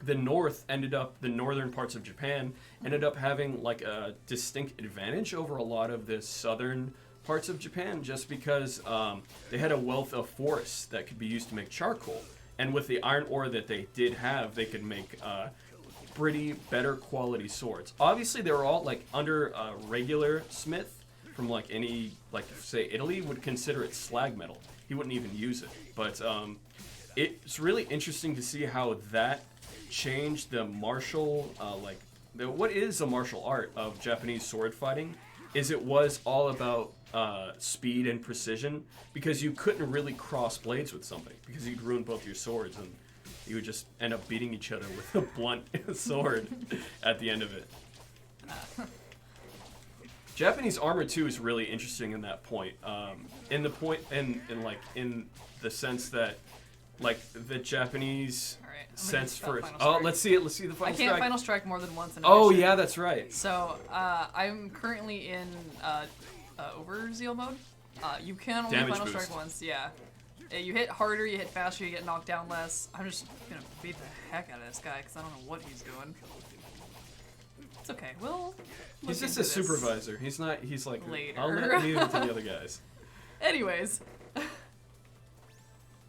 the northern parts of Japan ended up having like a distinct advantage over a lot of the southern parts of Japan just because they had a wealth of forests that could be used to make charcoal. And with the iron ore that they did have, they could make pretty better quality swords. Obviously, they were all like under a regular smith from like any, like say Italy would consider it slag metal. He wouldn't even use it. But it's really interesting to see how that changed the martial, what is a martial art of Japanese sword fighting is it was all about speed and precision because you couldn't really cross blades with somebody because you'd ruin both your swords and you would just end up beating each other with a blunt sword at the end of it. Japanese armor too is really interesting in that point. In the sense that like the Japanese sense for let's see the final strike. I can't final strike more than once in a mission. mission. Yeah, that's right. So I'm currently in overzeal mode. You can only Damage final boost. strike once. Yeah. You hit harder, you hit faster, you get knocked down less. I'm just gonna beat the heck out of this guy because I don't know what he's doing. It's okay. He's just a supervisor. He's not. He's like later. I'll leave it to the other guys. Anyways.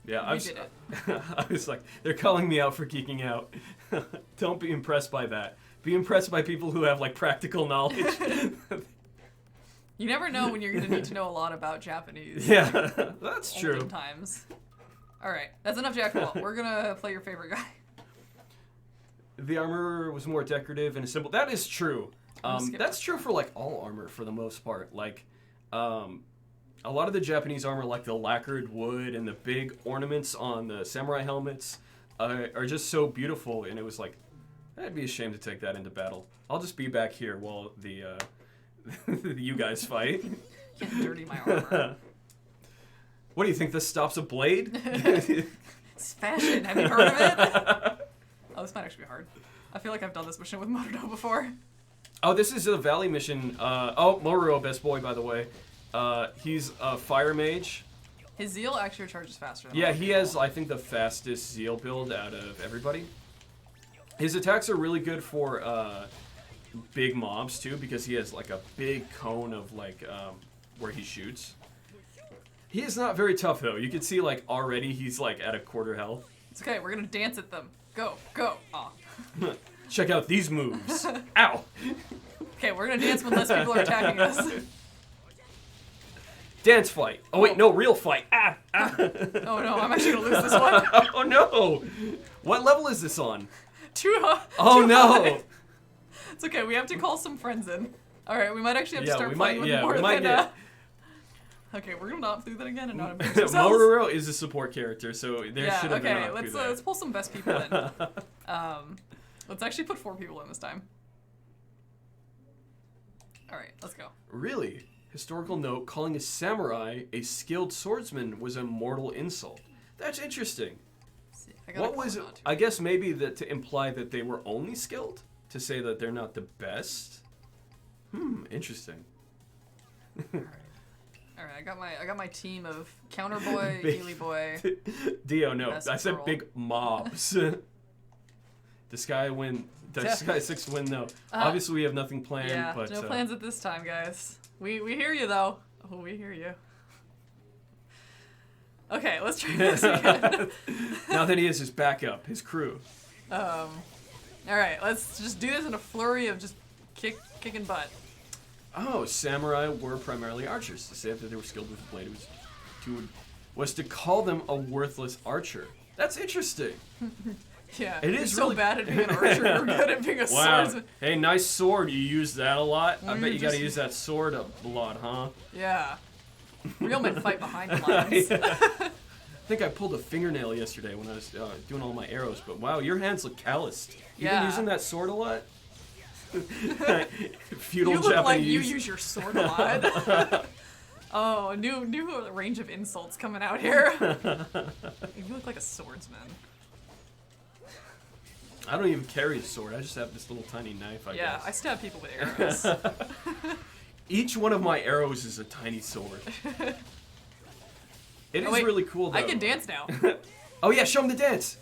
Yeah, I was like, they're calling me out for geeking out. Don't be impressed by that. Be impressed by people who have like practical knowledge. You never know when you're gonna need to know a lot about Japanese. Yeah, that's true. Times. All right, that's enough Jack Wall. We're gonna play your favorite guy. The armor was more decorative and simple. That is true. That's true for like all armor for the most part. Like, a lot of the Japanese armor, like the lacquered wood and the big ornaments on the samurai helmets, are just so beautiful. And it was like, I'd be ashamed to take that into battle. I'll just be back here while the you guys fight. Can't dirty my armor. What do you think? This stops a blade? It's fashion. Have you heard of it? Oh, this might actually be hard. I feel like I've done this mission with Moto before. Oh, this is a Valley mission. Moruo, best boy, by the way. He's a fire mage. His zeal actually recharges faster than he has, I think, the fastest zeal build out of everybody. His attacks are really good for big mobs too, because he has like a big cone of like where he shoots. He is not very tough though. You can see like already he's like at a quarter health. It's okay. We're gonna dance at them. Go, go. Aw. Check out these moves. Ow. Okay, we're gonna dance when less people are attacking us. Dance fight. Oh wait, no, real fight. Ah, ah. Oh no, I'm actually gonna lose this one. Oh no. What level is this on? Oh no. High. It's okay. We have to call some friends in. All right, we might actually have to start playing with more than. Okay, we're gonna not do that again and not embarrass ourselves. Mororo is a support character, so there should have been. Okay, let's pull some best people in. Let's actually put 4 people in this time. All right, let's go. Really? Historical note: calling a samurai a skilled swordsman was a mortal insult. That's interesting. What was it? I guess maybe that to imply that they were only skilled, to say that they're not the best. Interesting. All right, I got my team of Counter Boy, Healy Boy. Dio, no, I said big mobs. Sky 6 win though. Obviously we have nothing planned. Yeah, but no plans at this time, guys. We hear you though. Oh, we hear you. Okay, let's try this again. Now that he has his backup, his crew. All right, let's just do this in a flurry of just kicking butt. Oh, samurai were primarily archers. To say that they were skilled with the blade was to call them a worthless archer. That's interesting. Yeah, it is so really bad at being an archer. We're good at being a swordsman. Hey, nice sword. You use that a lot. I bet you gotta use that sword a lot, huh? Yeah. Real men fight behind lines. I think I pulled a fingernail yesterday when I was doing all my arrows. But wow, your hands look calloused. You've been using that sword a lot. Feudal you look Japanese. Like you use your sword a lot. Oh, new range of insults coming out here. You look like a swordsman. I don't even carry a sword. I just have this little tiny knife, I guess. Yeah, I stab people with arrows. Each one of my arrows is a tiny sword. It is really cool, though. I can dance now. Oh, yeah, show him the dance.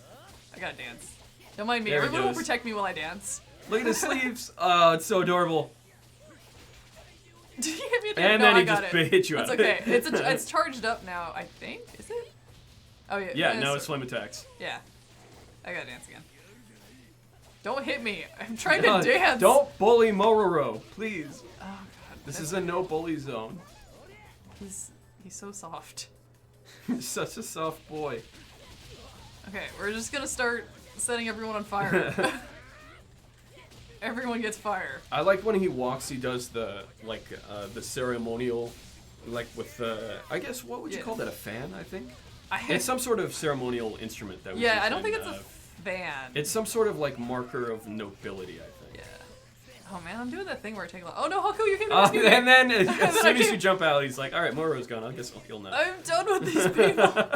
I gotta dance. Don't mind me. There Everyone will protect me while I dance. Look at his sleeves. Oh, it's so adorable. Did you hit me at the end? And then he just hit you That's out. okay. It's charged up now, I think. Is it? Oh, yeah. Yeah, now it's flame attacks. Yeah. I gotta dance again. Don't hit me. I'm trying to dance. Don't bully Mororo, please. Oh, God. This is a no bully zone. He's so soft. He's such a soft boy. Okay, we're just gonna start setting everyone on fire. Everyone gets fire. I like when he walks, he does the ceremonial, like with I guess, what would you call that, a fan, I think? It's some sort of ceremonial instrument that I don't think it's a fan. It's some sort of like marker of nobility, I think. Yeah. Oh man, I'm doing that thing where I take a lot. Oh no, Haku, you came to rescue me. And then as soon as you jump out, he's like, alright, Mororo's gone, I guess I'll heal now. I'm done with these people.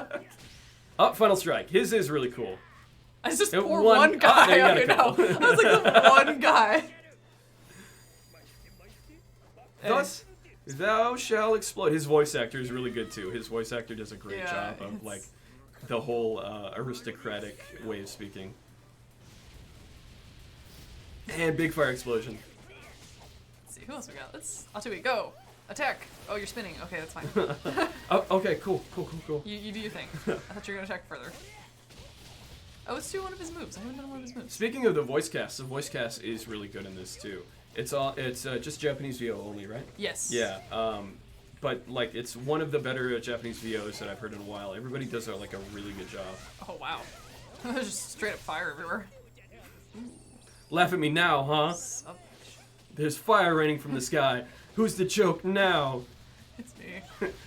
Oh, Final Strike. His is really cool. I just pour one guy. I was like the one guy. Thus, thou shall explode. His voice actor is really good too. His voice actor does a great job of like the whole aristocratic way of speaking. And big fire explosion. Let's see, who else we got? Let's Atui, go. Attack. Oh, you're spinning. Okay, that's fine. Oh, okay, cool. You do your thing. I thought you were gonna attack further. Oh, let's do one of his moves. I haven't done one of his moves. Speaking of the voice cast is really good in this too. It's just Japanese VO only, right? Yes. Yeah. But like it's one of the better Japanese VOs that I've heard in a while. Everybody does like a really good job. Oh wow. There's just straight up fire everywhere. Laugh at me now, huh? There's fire raining from the sky. Who's the joke now? It's me.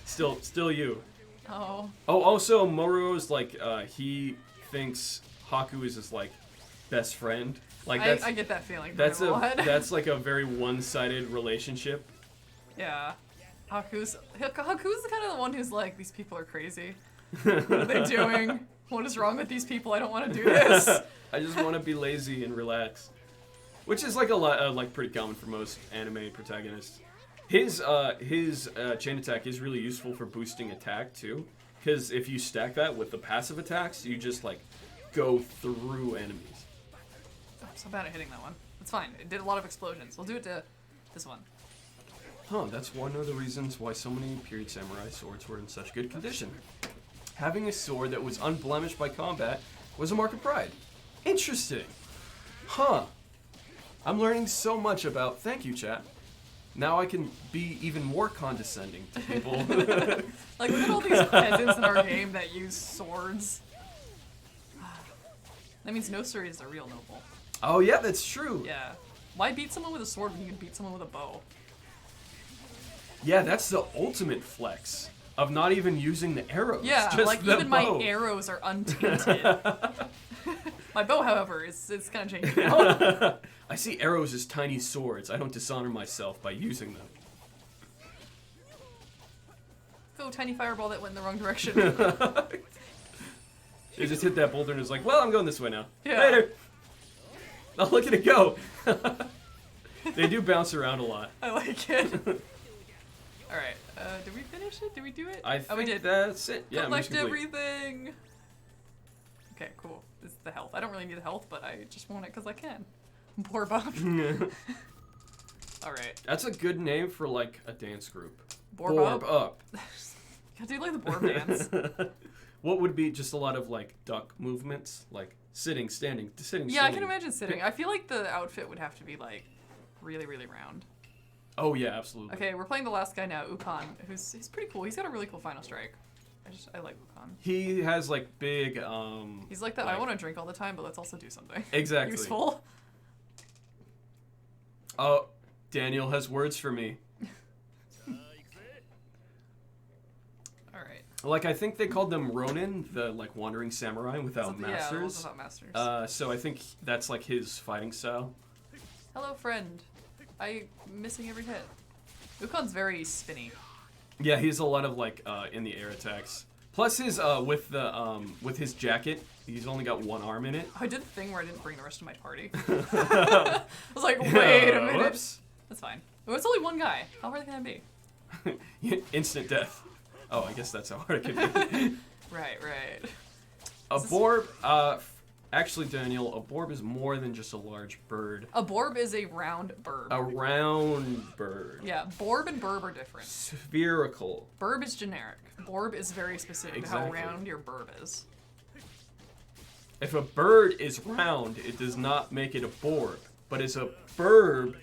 Still you. Oh. Oh, also Mororo's like he thinks Haku is his like best friend. Like that's, I get that feeling. That's like a very one-sided relationship. Yeah. Haku's the kind of the one who's like, these people are crazy. What are they doing? What is wrong with these people? I don't want to do this. I just want to be lazy and relax, which is like a lot, like pretty common for most anime protagonists. His chain attack is really useful for boosting attack too, because if you stack that with the passive attacks, you just like go through enemies. so bad at hitting that one. It's fine. It did a lot of explosions. We'll do it to this one. Huh, that's one of the reasons why so many period samurai swords were in such good condition. Having a sword that was unblemished by combat was a mark of pride. Interesting. Huh. I'm learning so much about... Thank you, chat. Now I can be even more condescending to people. Like, look at all these peasants in our game that use swords. That means Nosuri is a real noble. Oh, yeah, that's true. Yeah. Why beat someone with a sword when you can beat someone with a bow? Yeah, that's the ultimate flex of not even using the arrows. Yeah, just like the even bow. my arrows are untainted. My bow, however, it's kind of changing now. I see arrows as tiny swords. I don't dishonor myself by using them. Go, tiny fireball that went in the wrong direction. They just hit that boulder and it's like, well, I'm going this way now. Yeah. Later. Oh, look at it go. They do bounce around a lot. I like it. Alright, did we finish it? Did we do it? I think we did. That's it. Yeah, Collect mission complete. everything! Okay, cool. This is the health. I don't really need the health, but I just want it because I can. Poor Bob. Alright. That's a good name for, like, a dance group. Borb up. I do like the Borb dance. What would be just a lot of, like, duck movements? Like, sitting, standing, sitting, Yeah, standing. I can imagine sitting. I feel like the outfit would have to be, like, really, really round. Oh, yeah, absolutely. Okay, we're playing the last guy now, Ukon, he's pretty cool. He's got a really cool final strike. I like Ukon. He has, like, big, He's like that, I want to drink all the time, but let's also do something. Exactly. Useful. Oh, Daniel has words for me. Alright. Like, I think they called them Ronin, the, like, wandering samurai without Yeah, the masters. ones without masters. So I think that's, like, his fighting style. Hello, friend. I'm missing every hit. Ukon's very spinny. Yeah, he has a lot of, like, in the air attacks. Plus his, with his jacket, he's only got one arm in it. I did the thing where I didn't bring the rest of my party. I was like, wait a minute. Whoops. That's fine. Well, it's only one guy. How hard can that be? Instant death. Oh, I guess that's how hard it can be. Right. A borb, actually, Daniel, a borb is more than just a large bird. A borb is a round burb. A round bird. Yeah, borb and burb are different. Spherical. Burb is generic. Borb is very specific to Exactly. how round your burb is. If a bird is round, it does not make it a borb. But as a burb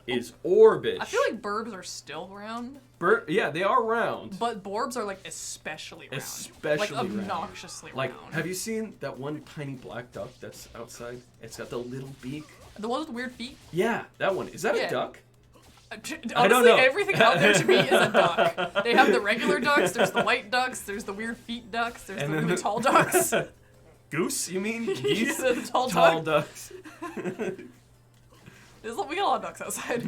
is orbish. I feel like burbs are still round, Yeah, they are round. but borbs are like especially round. Especially like round. obnoxiously Like, round. have you seen that one tiny black duck that's outside? It's got the little beak. The one with the weird feet? Yeah, that one. Is that Yeah. a duck? Honestly, I don't know. everything out there to me is a duck. They have the regular ducks, there's the white ducks, there's the weird feet ducks, there's And the then really tall ducks. Goose, you mean? Geese? The tall ducks. We got a lot of ducks outside.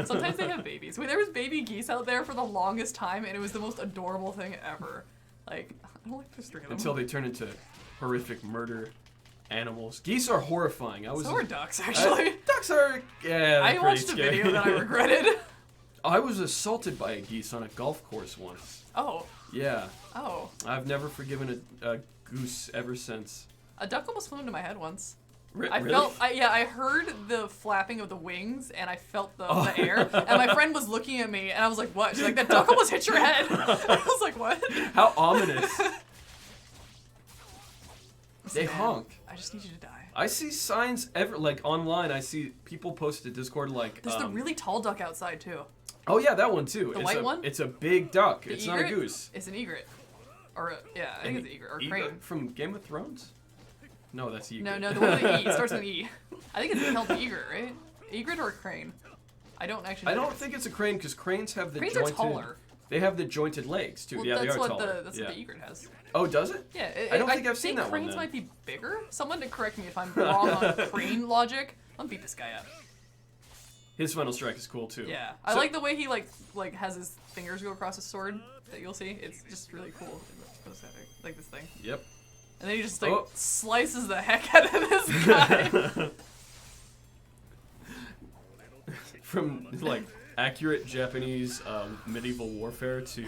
Sometimes they have babies. There was baby geese out there for the longest time, and it was the most adorable thing ever. Like, I don't like this string of them. Until they turn into horrific murder animals. Geese are horrifying. So are ducks, actually. Ducks are, yeah, I pretty watched a scary. video that I regretted. I was assaulted by a geese on a golf course once. Oh. Yeah. Oh. I've never forgiven a goose ever since. A duck almost flew into my head once. Really? I heard the flapping of the wings, and I felt the air, and my friend was looking at me, and I was like, what? She's like, that duck almost hit your head. I was like, what? How ominous. They Man, honk. I just need you to die. I see signs like online. I see people post to Discord like. There's the really tall duck outside, too. Oh yeah, that one too. The white one? It's a big duck. The It's egret? not a goose. It's an egret. Or, yeah, I think it's an egret. Or Egret crane. from Game of Thrones? No, that's egret. No, the one with the E. It starts with an E. I think it's called the egret, right? Egret or a crane? I don't actually know. I don't think it's a crane because cranes have the Cranes jointed. are taller. They have the jointed legs too. Well, yeah, they that's are what taller. that's yeah. what the egret has. Oh, does it? Yeah, I don't think I've seen that one, cranes then. might be bigger. Someone to correct me if I'm wrong on crane logic. I'll beat this guy up. His final strike is cool too. Yeah, I So- like the way he like has his fingers go across his sword. That you'll see. It's just really cool. Like this thing. Yep. And then he just like slices the heck out of this guy. From like accurate Japanese medieval warfare to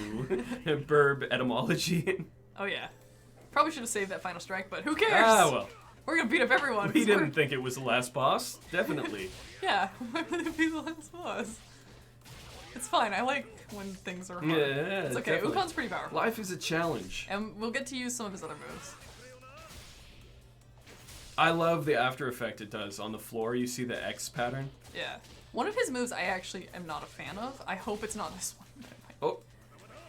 burb etymology. Oh yeah. Probably should have saved that final strike, but who cares? Ah well. We're gonna beat up everyone. We didn't think it was the last boss. Definitely. Yeah, we're gonna be the last boss. It's fine. I like when things are hard. Yeah, it's okay. definitely. Ukon's pretty powerful. Life is a challenge. And we'll get to use some of his other moves. I love the after effect it does on the floor. You see the X pattern. Yeah. One of his moves I actually am not a fan of. I hope it's not this one. Oh.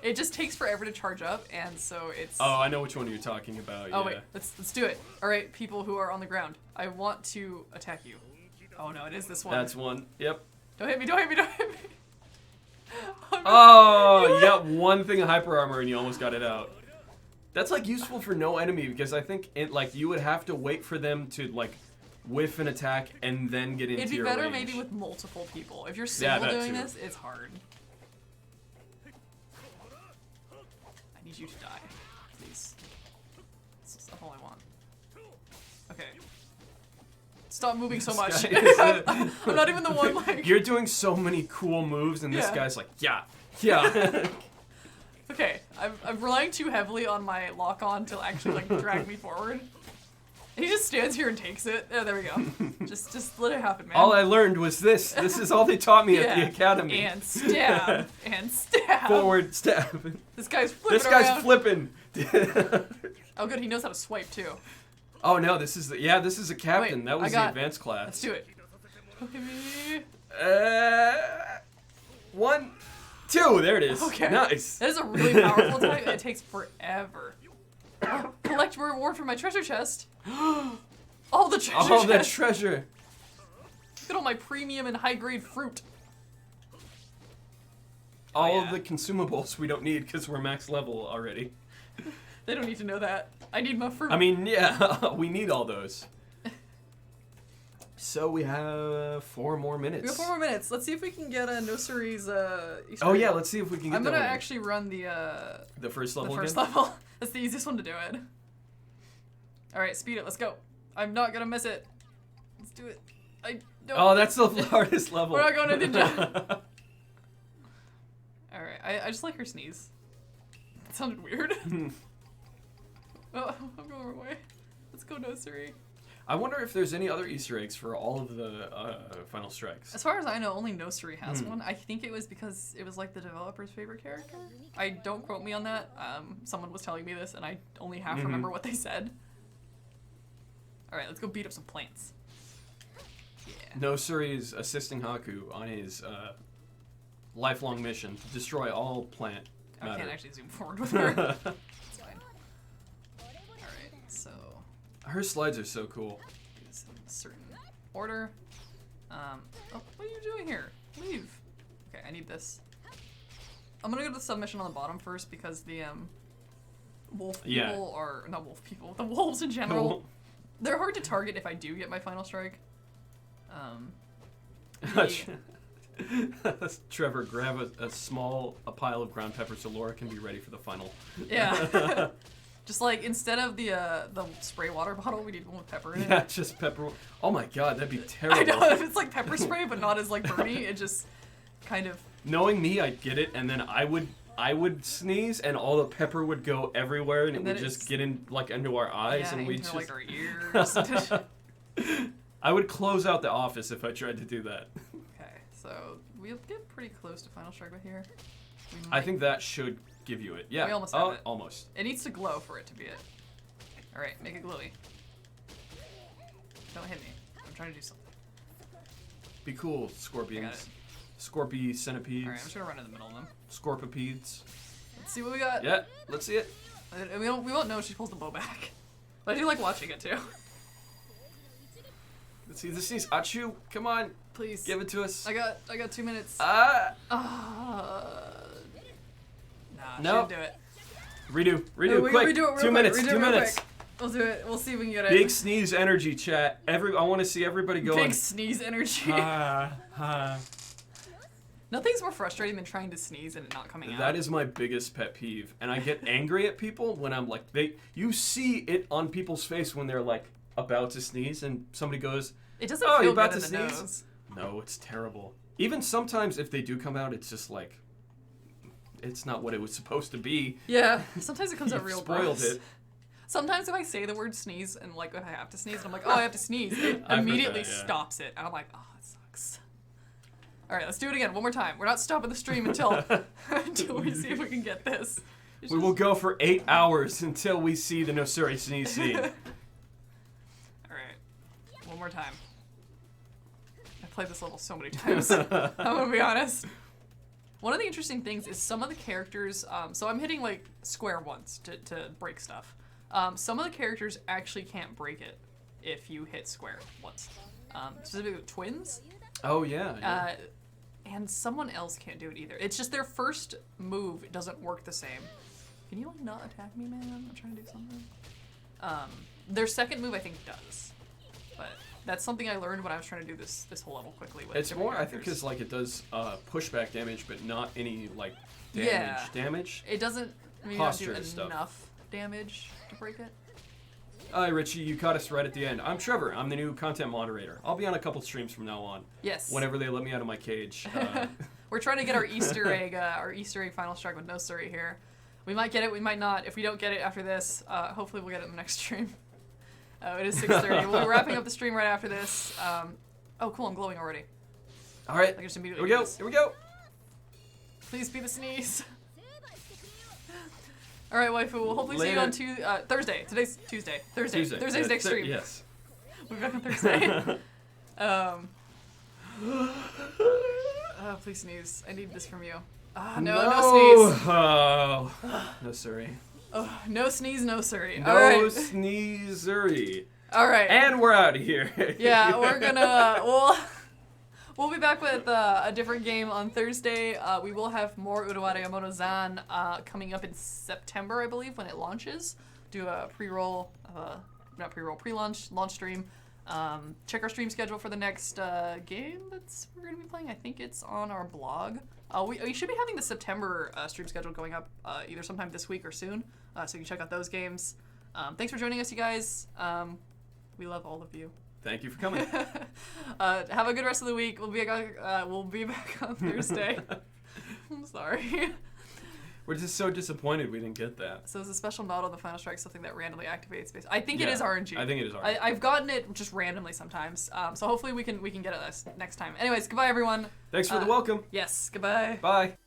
It just takes forever to charge up, and so it's... Oh, I know which one you're talking about. Oh, yeah. wait. Let's do it. All right, people who are on the ground. I want to attack you. Oh, no, it is this one. That's one. Yep. Don't hit me, don't hit me, don't hit me. Oh, you got one thing of hyper armor and you almost got it out. That's like useful for no enemy because I think it like you would have to wait for them to like whiff an attack and then get into It'd be your better range. maybe with multiple people. If you're single that doing too. this, it's hard. I need you to die, please. That's all I want. Okay. Stop moving so much. This guy is I'm not even the one like... You're doing so many cool moves and this Yeah. guy's like, yeah. Okay, I'm relying too heavily on my lock-on to actually like drag me forward. He just stands here and takes it. Oh, there we go. just let it happen, man. All I learned was this. This is all they taught me at the academy. And stab. And stab. Forward stab. This guy's flipping This guy's around. flipping. Oh, good. He knows how to swipe, too. Oh, no. This is this is a captain. Wait, that was I got- the advanced class. Let's do it. Okay. 1, 2. There it is. Okay. Nice. That is a really powerful attack. It takes forever. Collect reward from my treasure chest. All the treasure All that chest. treasure. Look at all my premium and high-grade fruit. All yeah. of the consumables we don't need because we're max level already. They don't need to know that. I need my fruit. I mean, yeah, we need all those. So we have 4 more minutes. We have 4 more minutes. Let's see if we can get a Nosuri's Easter Oh egg. yeah, let's see if we can get I'm that gonna one. actually run the first level first again? level. That's the easiest one to do it. All right, speed it. Let's go. I'm not gonna miss it. Let's do it. I don't. Oh, that's the hardest level. We're not going to ninja. All right, I just like her sneeze. That sounded weird. Oh, I'm going the wrong way. Let's go Nosuri. I wonder if there's any other Easter eggs for all of the final strikes. As far as I know, only Nosuri has one. I think it was because it was like the developer's favorite character. Don't quote me on that. Someone was telling me this, and I only half remember what they said. All right, let's go beat up some plants. Yeah. Nosuri is assisting Haku on his lifelong mission to destroy all plant I matter. can't actually zoom forward with her. It's fine. All right, so Her slides are so cool. do this in a certain order. Oh, what are you doing here? Leave. Okay, I need this. I'm gonna go to the submission on the bottom first because the wolf people are not wolf people. The wolves in general, they're hard to target if I do get my final strike. Trevor, grab a pile of ground pepper so Laura can be ready for the final. Yeah. Just like instead of the spray water bottle, we need one with pepper in it. Yeah, just pepper. Oh my god, that'd be terrible. I know, if it's like pepper spray but not as like burny, it just kind of. Knowing me, I'd get it, and then I would sneeze, and all the pepper would go everywhere, and it would just get in like into our eyes, and we'd just like our ears. I would close out the office if I tried to do that. Okay, so we'll get pretty close to final strike right here. I think that should give you it. Yeah. We almost have it. Almost. It needs to glow for it to be it. All right, make it glowy. Don't hit me. I'm trying to do something. Be cool, I got scorpions. it. Scorpy centipedes. All right, I'm just gonna run in the middle of them. Scorpipedes. Let's see what we got. Yeah, let's see it. And we won't know if she pulls the bow back, but I do like watching it too. Let's see this is Achu. Come on, Please give it to us. I got 2 minutes. Ah. Nah, Nope. shouldn't do it. Redo, We quick. redo it real 2 quick, minutes. redo it 2 real minutes. quick. We'll do it. We'll see if we can get it. Big sneeze energy, chat. I want to see everybody going. Big sneeze energy. Nothing's more frustrating than trying to sneeze and it not coming out. That is my biggest pet peeve, and I get angry at people when I'm like, you see it on people's face when they're like about to sneeze, and somebody goes, It doesn't "Oh, feel you're about good to in the sneeze?" nose. No, it's terrible. Even sometimes if they do come out, it's just like, it's not what it was supposed to be. Yeah, sometimes it comes out You've real spoiled gross. it. Sometimes if I say the word sneeze and like if I have to sneeze, and I'm like, oh, I have to sneeze, it I immediately forgot, yeah. stops it. And I'm like, oh, it sucks. All right, let's do it again one more time. We're not stopping the stream until we see if we can get this. We will go for 8 hours until we see the Nosuri sneeze scene. All right, one more time. I've played this level so many times. I'm gonna be honest. One of the interesting things is some of the characters. So I'm hitting like square once to break stuff. Some of the characters actually can't break it if you hit square once. Specifically twins. Oh yeah. And someone else can't do it either. It's just their first move doesn't work the same. Can you like not attack me, man? I'm trying to do something. Their second move I think does, but that's something I learned when I was trying to do this whole level quickly. With It's different more, I think, characters. because like it does pushback damage, but not any like damage. Yeah. Damage. It doesn't maybe not do Posture stuff. enough damage to break it. Hi Richie, you caught us right at the end. I'm Trevor. I'm the new content moderator. I'll be on a couple streams from now on. Yes. Whenever they let me out of my cage. We're trying to get our Easter egg final strike with Nosuri here. We might get it, we might not. If we don't get it after this, hopefully we'll get it in the next stream. It is 6:30. We'll be wrapping up the stream right after this. Oh, cool! I'm glowing already. All right. I can just Here immediately we do go. this. Here we go. Please be the sneeze. All right, waifu. We'll hopefully see you Later. on Thursday. Today's Tuesday. Thursday's next stream. Yes. We'll be back on Thursday. Please sneeze. I need this from you. No sneeze. Oh, no sorry. Oh, no sneeze, no Suri. No All right. sneezery. All right. And we're out of here. Yeah, we're gonna we'll be back with a different game on Thursday. We will have more Utawarerumono ZAN coming up in September, I believe, when it launches. Do a pre-roll, pre-launch stream. Check our stream schedule for the next game we're gonna be playing. I think it's on our blog. We should be having the September stream schedule going up either sometime this week or soon, so you can check out those games. Thanks for joining us, you guys. We love all of you. Thank you for coming. Have a good rest of the week. We'll be back on Thursday. I'm sorry. We're just so disappointed we didn't get that. So it's a special model of the Final Strike, something that randomly activates space. I think it Yeah, is RNG. I think it is RNG. I've gotten it just randomly sometimes. So hopefully we can get it next time. Anyways, goodbye everyone. Thanks for the welcome. Yes, goodbye. Bye.